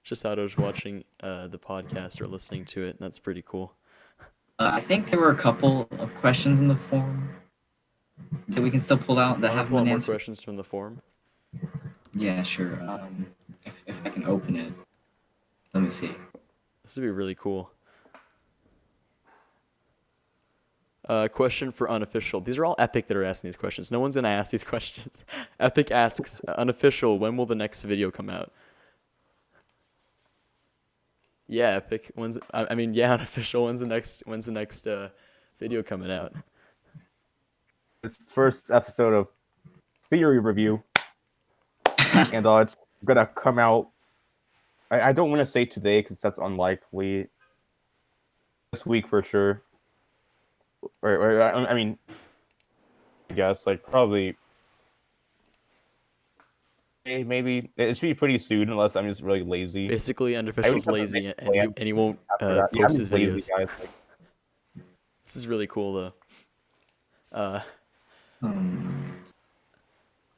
Just thought I was watching the podcast or listening to it, and that's pretty cool. I think there were a couple of questions in the forum that we can still pull out that Want to haven't pull out been more answered. questions from the forum? Yeah, sure. If I can open it, let me see. This would be really cool. Question for unofficial. These are all Epic that are asking these questions. No one's gonna ask these questions. Epic asks, unofficial, when will the next video come out? Yeah, Epic. Yeah, unofficial. When's the next video coming out? This first episode of Theory Review, and it's gonna come out. I don't want to say today because that's unlikely. This week for sure. I mean, I guess like probably. Maybe it should be pretty soon unless I'm just really lazy. Basically, unofficial's have to lazy make a and plan he won't after that. Yeah, I'm post his just lazy, videos. guys. Like, This is really cool though.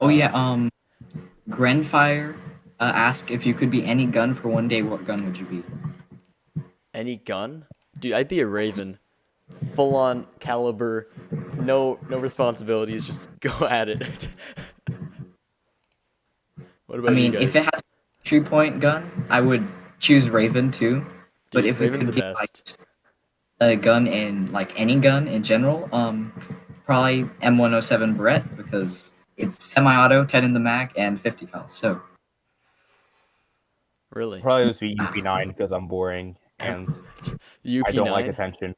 Oh yeah. Grenfire asked if you could be any gun for one day. What gun would you be? Any gun? Dude, I'd be a Raven. Full on caliber, no responsibilities, just go at it. What about I mean, you guys? if it had a 3-point gun, I would choose Raven too. But Dude, if Raven's it could the be like best. a gun in like any gun in general, probably M107 Beretta because it's semi-auto, 10 in the mag, and 50 cal. So Really? probably just be UP9 because I'm boring and The I don't like UP9? attention.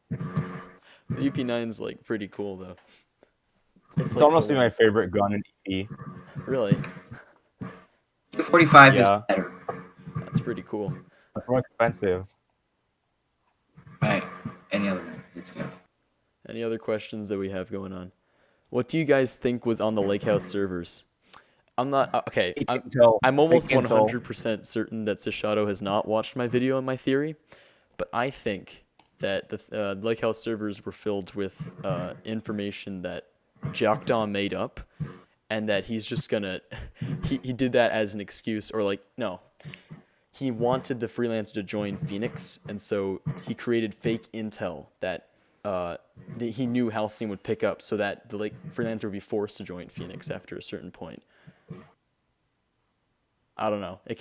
The UP9's like pretty cool though. It's like honestly full my on. favorite gun in EP. Really? 45 Yeah. is better. That's pretty cool. It's more expensive. Right. Any other ones? Let's go. Any other questions that we have going on? What do you guys think was on the Lake House servers? I'm not okay. I'm almost 100% certain that Sashato has not watched my video on my theory, but I think that the Lake House servers were filled with information that Jackdaw made up, and that he's just gonna he did that as an excuse, or like no, he wanted the freelancer to join Phoenix, and so he created fake intel that he knew Halcyon would pick up, so that the freelancer would be forced to join Phoenix after a certain point. I don't know. I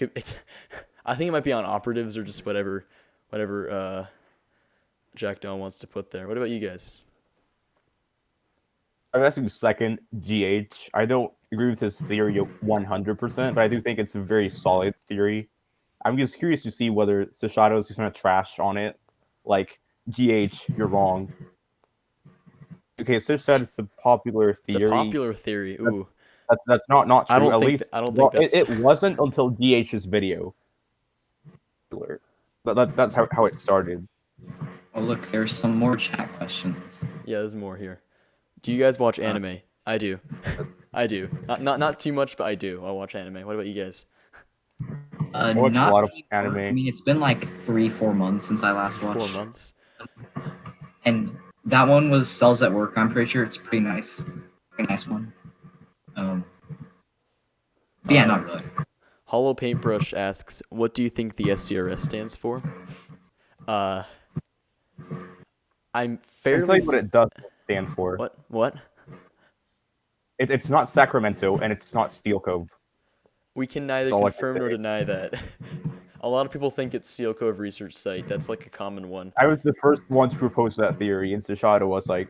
think it might be on operatives or just whatever Jackdaw wants to put there. What about you guys? I'm asking second GH. I don't agree with his theory 100%, but I do think it's a very solid theory. I'm just curious to see whether Sashato is just going to trash on it. Like, GH, you're wrong. Okay, Sish said it's a popular theory. It's a popular theory. Ooh. That's not true. I don't At think least I don't think that's it wasn't until GH's video. But that's how it started. Oh look, there's some more chat questions. Yeah, there's more here. Do you guys watch anime? I do. I do. Not too much, but I do. I watch anime. What about you guys? I watch a Not lot of anymore. I anime. mean, it's been like 3-4 months since I last 4 watched, months. and that one was Cells at Work. I'm pretty sure it's pretty nice one. Um, but yeah, not really. Hollow Paintbrush asks, "What do you think the SCRS stands for?" Uh, I'm I can tell fairly you what it does stand for. what? It's not Sacramento and it's not Steel Cove. We can That's neither all I can confirm nor say. deny that. A lot of people think it's Steel Cove Research Site. That's like a common one. I was the first one to propose that theory, and Sashada was like,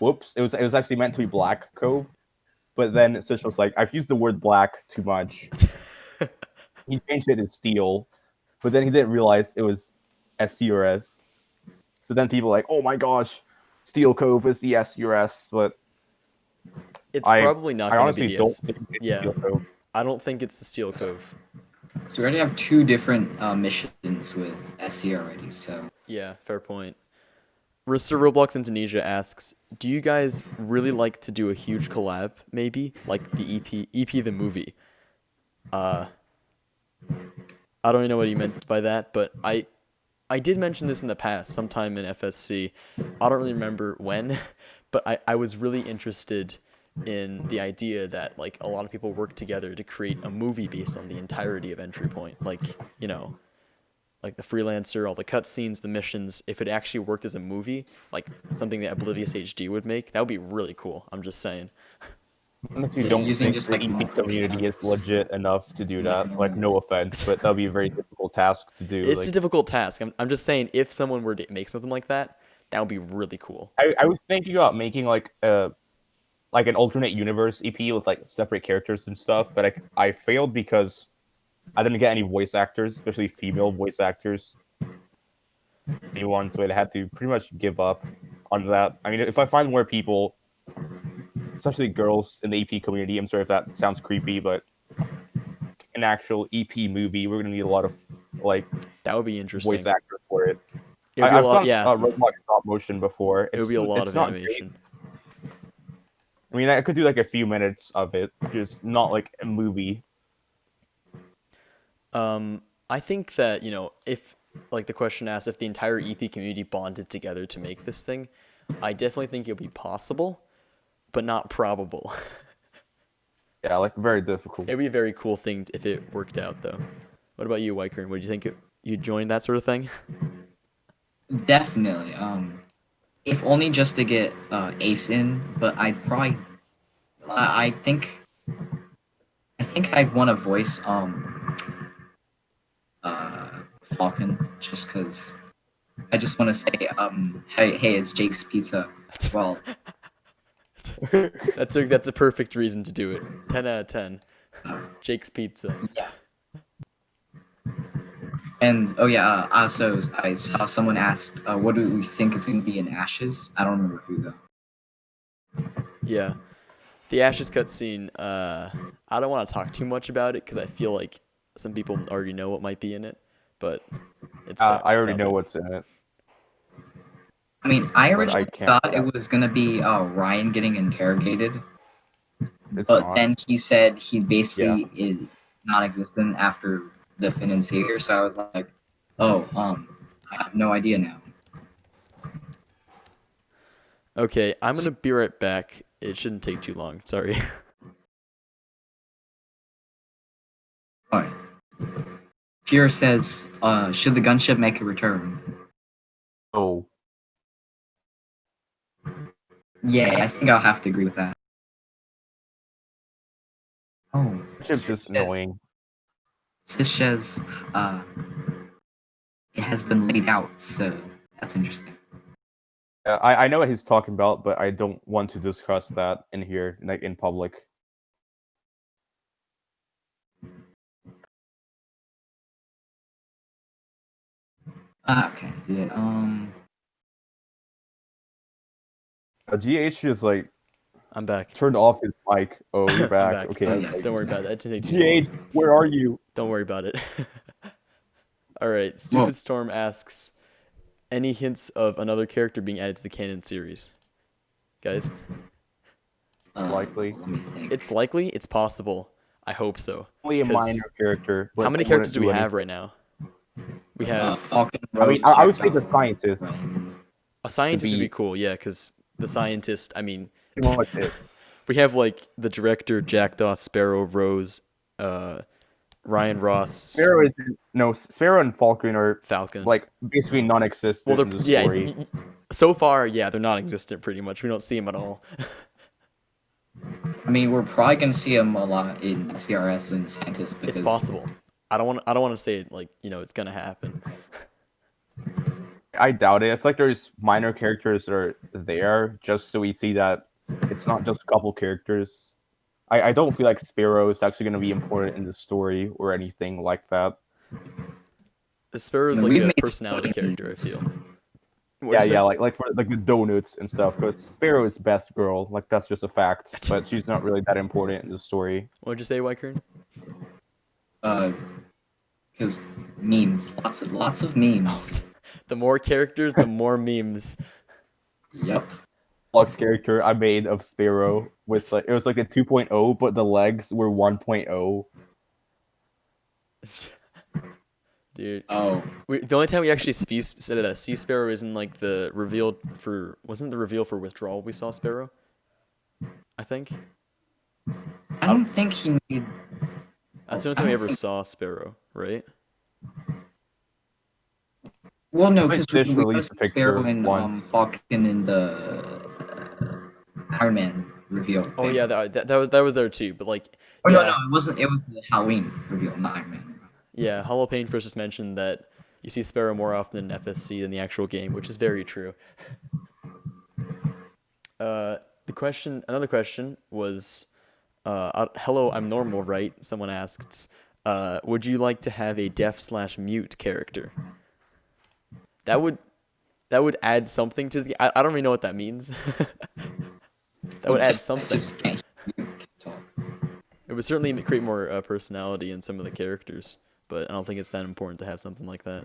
"Whoops!" It was actually meant to be Black Cove, but then Sish was like, "I've used the word black too much." He changed it to Steel, but then he didn't realize it was SCRS. So then people were like, "Oh my gosh, Steel Cove is the SCRS," but It's I probably not I going to be honestly the don't S. think it's Yeah, Steel Cove. I don't think it's the Steel Cove. So we already have 2 different missions with SC already. So Yeah, fair point. Rister Roblox Indonesia asks, "Do you guys really like to do a huge collab? Maybe like the EP the movie." Uh, I don't even know what he meant by that, but I did mention this in the past, sometime in FSC. I don't really remember when, but I was really interested in the idea that like a lot of people work together to create a movie based on the entirety of Entry Point. Like, like the freelancer, all the cutscenes, the missions. If it actually worked as a movie, like something that Oblivious HD would make, that would be really cool. I'm just saying. Honestly, yeah, don't using think just the like EP multiple community is cameras. legit enough to do Yeah. that. Like, no offense, but that'll be a very difficult task to do. It's a Like, difficult task. I'm just saying, if someone were to make something like that, that would be really cool. I was thinking about making like an alternate universe EP with like separate characters and stuff, but I failed because I didn't get any voice actors, especially female voice actors. Anyone, so I had to pretty much give up on that. I mean, if I find more people, especially girls in the EP community, I'm sorry if that sounds creepy, but an actual EP movie, we're gonna need a lot of like That would be voice interesting. actors for it. It would be a I've lot. done Yeah, Roblox stop motion before. it would be a lot It's of not great. animation. I mean, I could do like a few minutes of it, just not like a movie. I think that, if like the question asked if the entire EP community bonded together to make this thing, I definitely think it would be possible, but not probable. Yeah, like very difficult. It would be a very cool thing if it worked out, though. What about you, Wyqkrn? Would you think you'd join that sort of thing? Definitely. If only just to get Ace in, but I'd probably. I think I'd want to voice Falcon just because I just want to say hey it's Jake's Pizza. Well, That's a perfect reason to do it. 10 out of 10. uh, Jake's Pizza. yeah. And oh yeah, also I saw someone asked, what do we think is going to be in Ashes? I don't remember who though. Yeah. The Ashes cutscene, I don't want to talk too much about it because I feel like some people already know what might be in it, but it's there. I It's already out know there. what's in it, I mean, I but I originally can't. thought it was going to be Ryan getting interrogated, It's but not. then he said he Yeah. basically is non-existent after the financier. So I was like, oh, I have no idea now. Okay, I'm gonna be right back. It shouldn't take too long. Sorry. All right. Pierre says, should the gunship make a return? Oh, Yeah, I think I'll have to agree with that. Oh, ship's just annoying. Sishes, it has been laid out, so that's interesting. I know what he's talking about, but I don't want to discuss that in here, like in public. Okay, yeah, GH is like I'm back. turned off his mic. Oh, you're I'm back. back. Okay, oh I was yeah, like, Don't worry about it. It didn't take too long. GH, where are you? Don't worry about it. All right. Whoa. Stupid Storm asks, any hints of another character being added to the canon series, guys? Likely. Let me think. It's likely. It's possible. I hope so. Only a 'Cause minor character. But how many they characters wouldn't do we have anything. right now? We have Falcon, I mean, Rogue, I would say the Jackdaw, scientist Ryan. a to scientist would be be cool, yeah, because the scientist. I mean, pretty much it. we have like the director, Jackdaw, Sparrow, Rose, uh, Ryan Ross, Sparrow and Falcon are Falcon. like basically Well, non-existent they're in the yeah. story. So far, yeah, they're non-existent pretty much. We don't see them at all. I mean, we're probably gonna see him a lot in CRS and Scientist because It's possible. I don't want. I don't want to say it like it's gonna happen. I doubt it. I feel like there's minor characters that are there just so we see that it's not just a couple characters. I don't feel like Sparrow is actually going to be important in the story or anything like that. The Sparrow is I mean, like we've a made personality character. I feel. What'd Yeah, you say? yeah, like for like the donuts and stuff. Because Sparrow is best girl, like that's just a fact. But she's not really that important in the story. What'd you say, Wyqkrn? because memes, lots of memes. The more characters, the more memes. Yep. Flux character I made of Sparrow with like it was like a 2.0, but the legs were 1.0. Dude, Oh, the only time we actually said that see Sparrow is in like the reveal for wasn't the reveal for Withdrawal we saw Sparrow? I think I don't think he made. that's the only I time we don't ever think- saw Sparrow, right? Well, no, I think because Fish we released got a picture Sparrow and once. Falcon in the Iron Man reveal. Oh thing. yeah, that was there too. But like, Oh yeah, no, it wasn't. It was the Halloween reveal, not Iron Man. yeah. Hollow Pain first just mentioned that you see Sparrow more often in FSC than the actual game, which is very true. Another question was, hello, I'm normal, right? Someone asked, would you like to have a deaf/mute character? That would add something to the. I don't really know what that means. That would add something. Just can't talk. It would certainly create more personality in some of the characters, but I don't think it's that important to have something like that.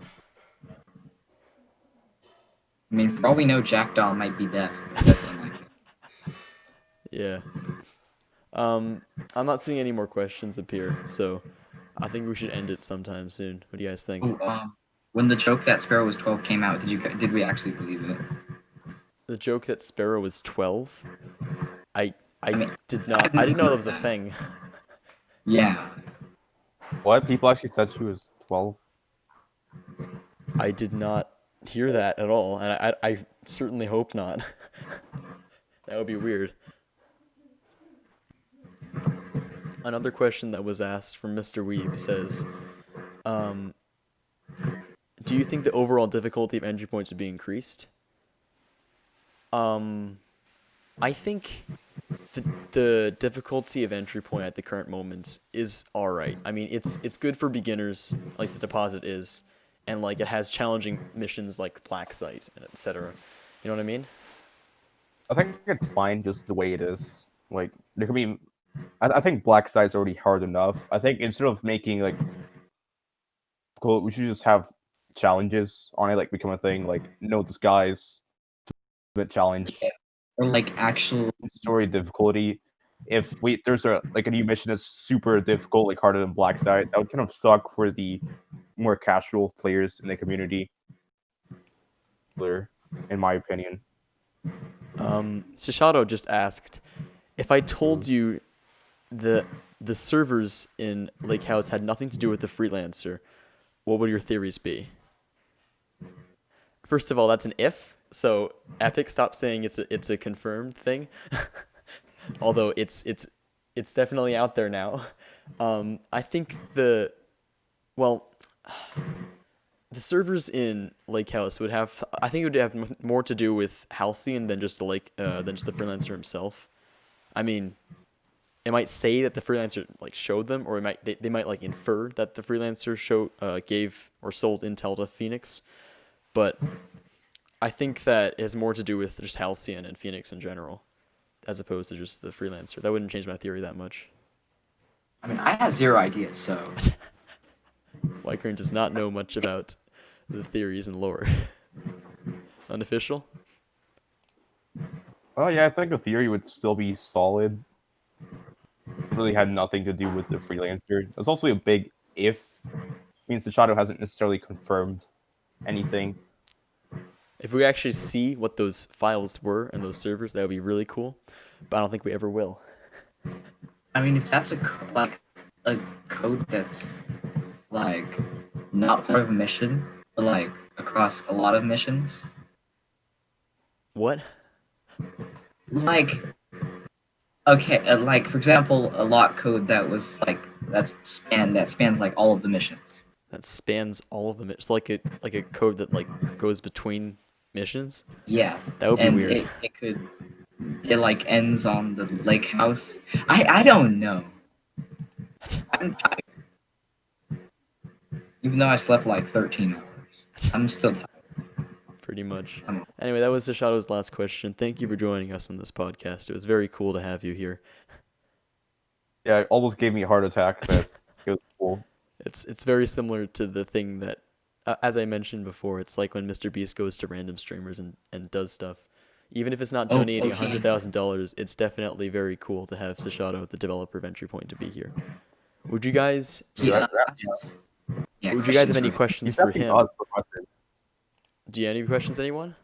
I mean, for all we know, Jackdaw might be deaf. But that's unlikely. Yeah. I'm not seeing any more questions appear, so I think we should end it sometime soon. What do you guys think? Oh, when the joke that Sparrow was 12 came out, did we actually believe it? The joke that Sparrow was 12? I mean, did not. I didn't know that was a thing. Yeah. What? People actually said she was 12. I did not hear that at all, and I certainly hope not. That would be weird. Another question that was asked from Mr. Weeb says, do you think the overall difficulty of entry points would be increased? I think the difficulty of entry point at the current moments is alright. I mean, it's good for beginners, at least the deposit is, and like it has challenging missions like Black Site and etc. You know what I mean? I think it's fine just the way it is. Like there could be. I think Black Side's already hard enough. I think instead of making like, cool, we should just have challenges on it, like become a thing. Like no disguise, challenge, Yeah. Or like actual. story difficulty. If there's a new mission that's super difficult, like harder than Black Side, that would kind of suck for the more casual players in the community. In my opinion. Shishato just asked, if I told you the servers in Lake House had nothing to do with the freelancer, what would your theories be? First of all, that's an if, so Epic, stop saying it's a confirmed thing. Although it's definitely out there now. I think the servers in Lake House would have. I think it would have more to do with Halcyon than just the freelancer himself. I mean, it might say that the freelancer like showed them, or they might like infer that the freelancer gave or sold intel to Phoenix, but I think that it has more to do with just Halcyon and Phoenix in general, as opposed to just the freelancer. That wouldn't change my theory that much. I mean, I have zero ideas, so. Wyqkrn does not know much about the theories and lore. Unofficial? Oh yeah, I think the theory would still be solid. It really had nothing to do with the freelancer. It's also a big if. Means the shadow hasn't necessarily confirmed anything. If we actually see what those files were and those servers, that would be really cool. But I don't think we ever will. I mean, if that's like a code that's like not part of a mission, but like across a lot of missions, What? like okay, like for example, a lot code that was like that spans like all of the missions. That spans all of them. It's like a code that like goes between missions. Yeah, That would be and weird. it like ends on the lake house. I don't know. I'm tired. Even though I slept like 13 hours, I'm still tired. Pretty much. I'm- Anyway, that was Shadow's last question. Thank you for joining us on this podcast. It was very cool to have you here. Yeah, it almost gave me a heart attack, but it was cool. It's very similar to the thing that, as I mentioned before, it's like when Mr. Beast goes to random streamers and does stuff. Even if it's not donating okay. $100,000, it's definitely very cool to have Sashado, the developer of Entry Point, to be here. Would you guys Yeah, Would yeah, you guys have any for- questions He's for asking him? us for questions. Do you have any questions, anyone?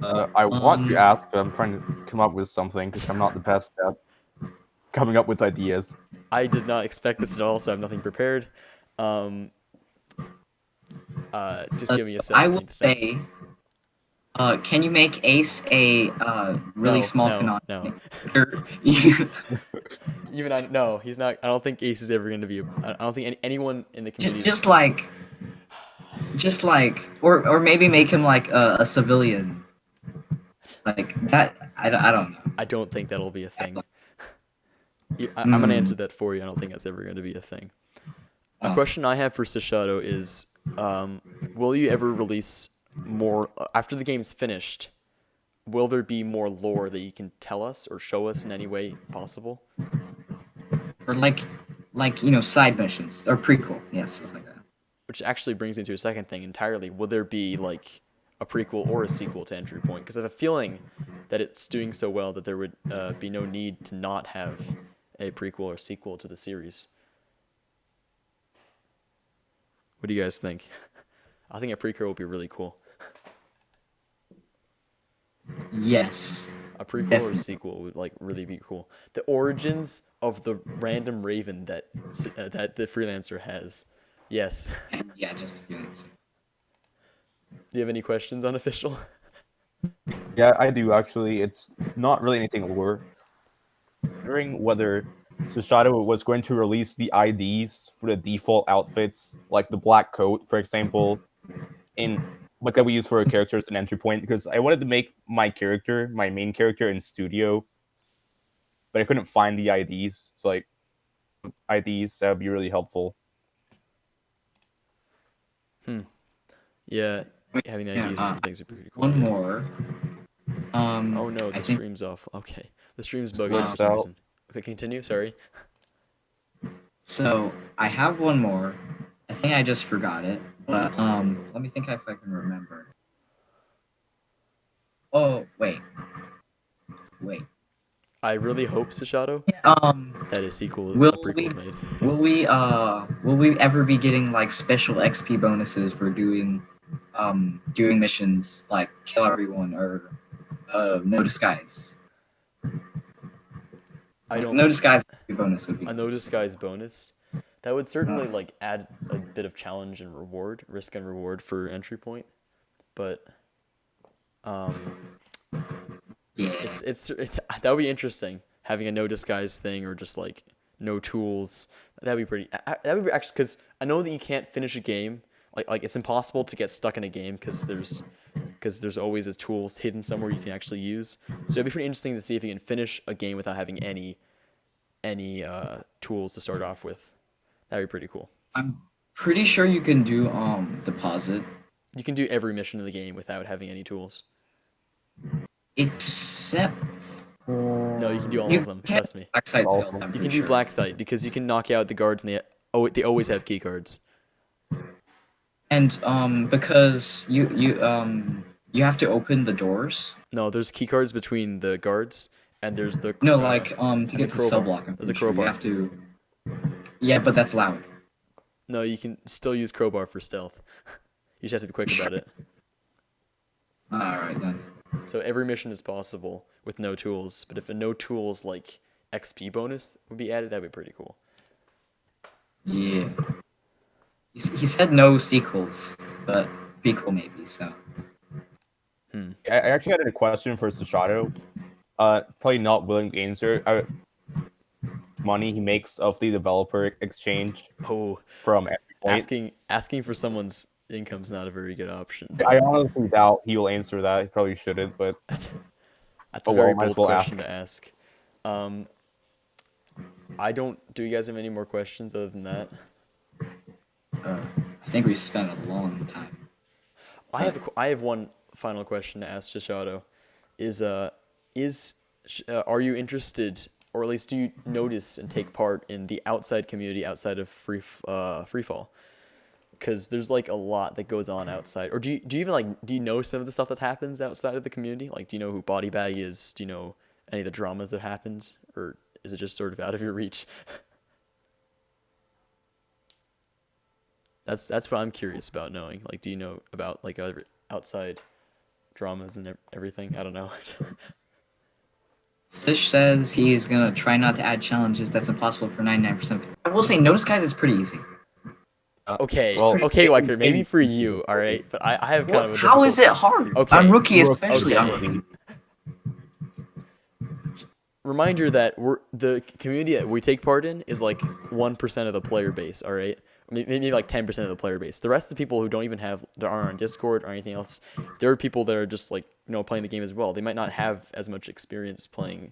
I want to Um, ask, but I'm trying to come up with something because I'm not the best at coming up with ideas. I did not expect this at all, so I have nothing prepared. Just give me a second. I will say, can you make Ace a really small no. canonical? No, he's not. I don't think Ace is ever going to be. I don't think anyone in the community. just like, or maybe make him like a civilian, like that. I don't know. I don't think that'll be a thing. I'm gonna answer that for you. I don't think that's ever going to be a thing. A question I have for Sashado is, will you ever release more after the game's finished? Will there be more lore that you can tell us or show us in any way possible? Or like side missions or prequel, yes, stuff like that. Which actually brings me to a second thing entirely. Will there be like a prequel or a sequel to Entry Point? Because I have a feeling that it's doing so well that there would be no need to not have a prequel or sequel to the series. What do you guys think? I think a prequel would be really cool. Yes. A prequel Definitely. or a sequel would like really be cool. The origins of the random raven that the freelancer has. Yes. And yeah, just feelings. Do you have any questions, Unofficial? Yeah, I do actually. It's not really anything lore. Wondering whether Sashado was going to release the IDs for the default outfits, like the black coat, for example, in like that we use for our characters in Entry Point, because I wanted to make my main character in Studio, but I couldn't find the IDs. So like IDs, that would be really helpful. Yeah, having ideas for some things would be pretty cool. One more. Oh no, I the think stream's off. Okay, the stream's bugging out for Glitched some out. reason. Okay, continue. Sorry. so. I have one more. I think I just forgot it, but let me think if I can remember. Oh wait. I really hope, Sashado, that a sequel, Will a prequel's made. will we ever be getting like special XP bonuses for doing missions like kill everyone or no disguise? I don't. No disguise bonus would be A no nice. disguise bonus. That would certainly like add a bit of challenge and reward, risk and reward for Entry Point, but Yeah. it's that would be interesting having a no disguise thing or just like no tools. That'd be pretty. That would be actually because I know that you can't finish a game. Like it's impossible to get stuck in a game because there's always a tool hidden somewhere you can actually use. So it'd be pretty interesting to see if you can finish a game without having any tools to start off with. That'd be pretty cool. I'm pretty sure you can do deposit You can do every mission in the game without having any tools. except for No, you can do all of them. Trust me. Black site All of stealth. them. I'm You pretty can do sure. black site because you can knock out the guards and they always have key cards. And because You have to open the doors. No, there's key cards between the guards, and there's the No, uh, like to and get the to cell crowbar. block. I'm There's a pretty sure you crowbar. have to. Yeah, but that's loud. No, you can still use crowbar for stealth. You just have to be quick about it. All right then. So every mission is possible with no tools, but if a no tools like XP bonus would be added, that'd be pretty cool. Yeah. He said no sequels, but be cool maybe. So. I actually had a question for Sashato. Probably not willing to answer. Money he makes of the developer exchange Oh, from every point. asking for someone's income's not a very good option. I But honestly doubt he will answer that. He probably shouldn't, but that's oh a very well, might as bold well question ask. to ask. Um, I don't. Do you guys have any more questions other than that? I think we spent a long time. I have one final question to ask Shishato. Are you interested, or at least do you notice and take part in the outside community outside of free fall? Because there's like a lot that goes on outside. Or do you even like do you know some of the stuff that happens outside of the community? Like, do you know who Body Bag is? Do you know any of the dramas that happens, or is it just sort of out of your reach? That's what I'm curious about knowing. Like, do you know about like other outside dramas and everything? I don't know. Sish says he's gonna try not to add challenges that's impossible for 99%. I will say, no disguise is pretty easy. Okay, Well, Wyqkrn, maybe for you, all right, but I have kind of a How difficult. is it hard? Okay, I'm rookie, Rookie. especially. I'm Okay. rookie. Reminder that the community that we take part in is like 1% of the player base. All right, maybe like 10% of the player base. The rest of the people who don't even have that aren't on Discord or anything else, there are people that are just like playing the game as well. They might not have as much experience playing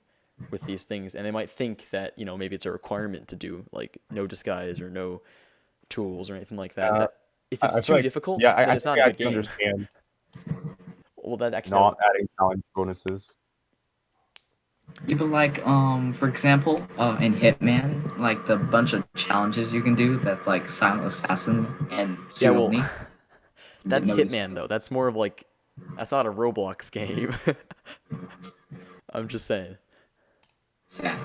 with these things, and they might think that maybe it's a requirement to do like no disguise or no tools or anything like that. Uh, That if it's I feel too like difficult, yeah, then I it's think not a I good can game. understand Well, that actually not adding challenge bonuses. Even like, for example, in Hitman, like the bunch of challenges you can do that's like Silent Assassin and yeah. Suit Well, Only. You get that's no Hitman disguise. though. That's more of like that's not a Roblox game. I'm just saying. Sad.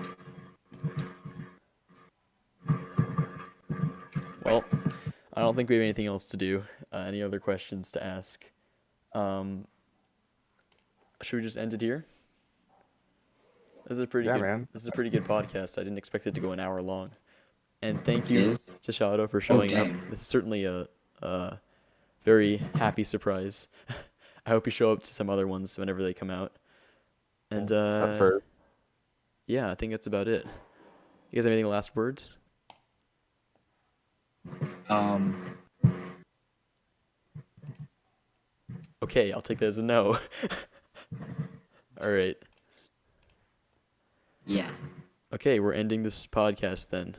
Well, I don't think we have anything else to do. Any other questions to ask? Um, should we just end it here? This is a pretty Yeah, good. man. This is a pretty good podcast. I didn't expect it to go an hour long. And thank It you is. to Shadow for Oh, showing up. dang. This is certainly a very happy surprise. I hope you show up to some other ones whenever they come out. And At first. yeah, I think that's about it. You guys have any last words? Um, Okay, I'll take that as a no. All right. yeah. Okay, we're ending this podcast then.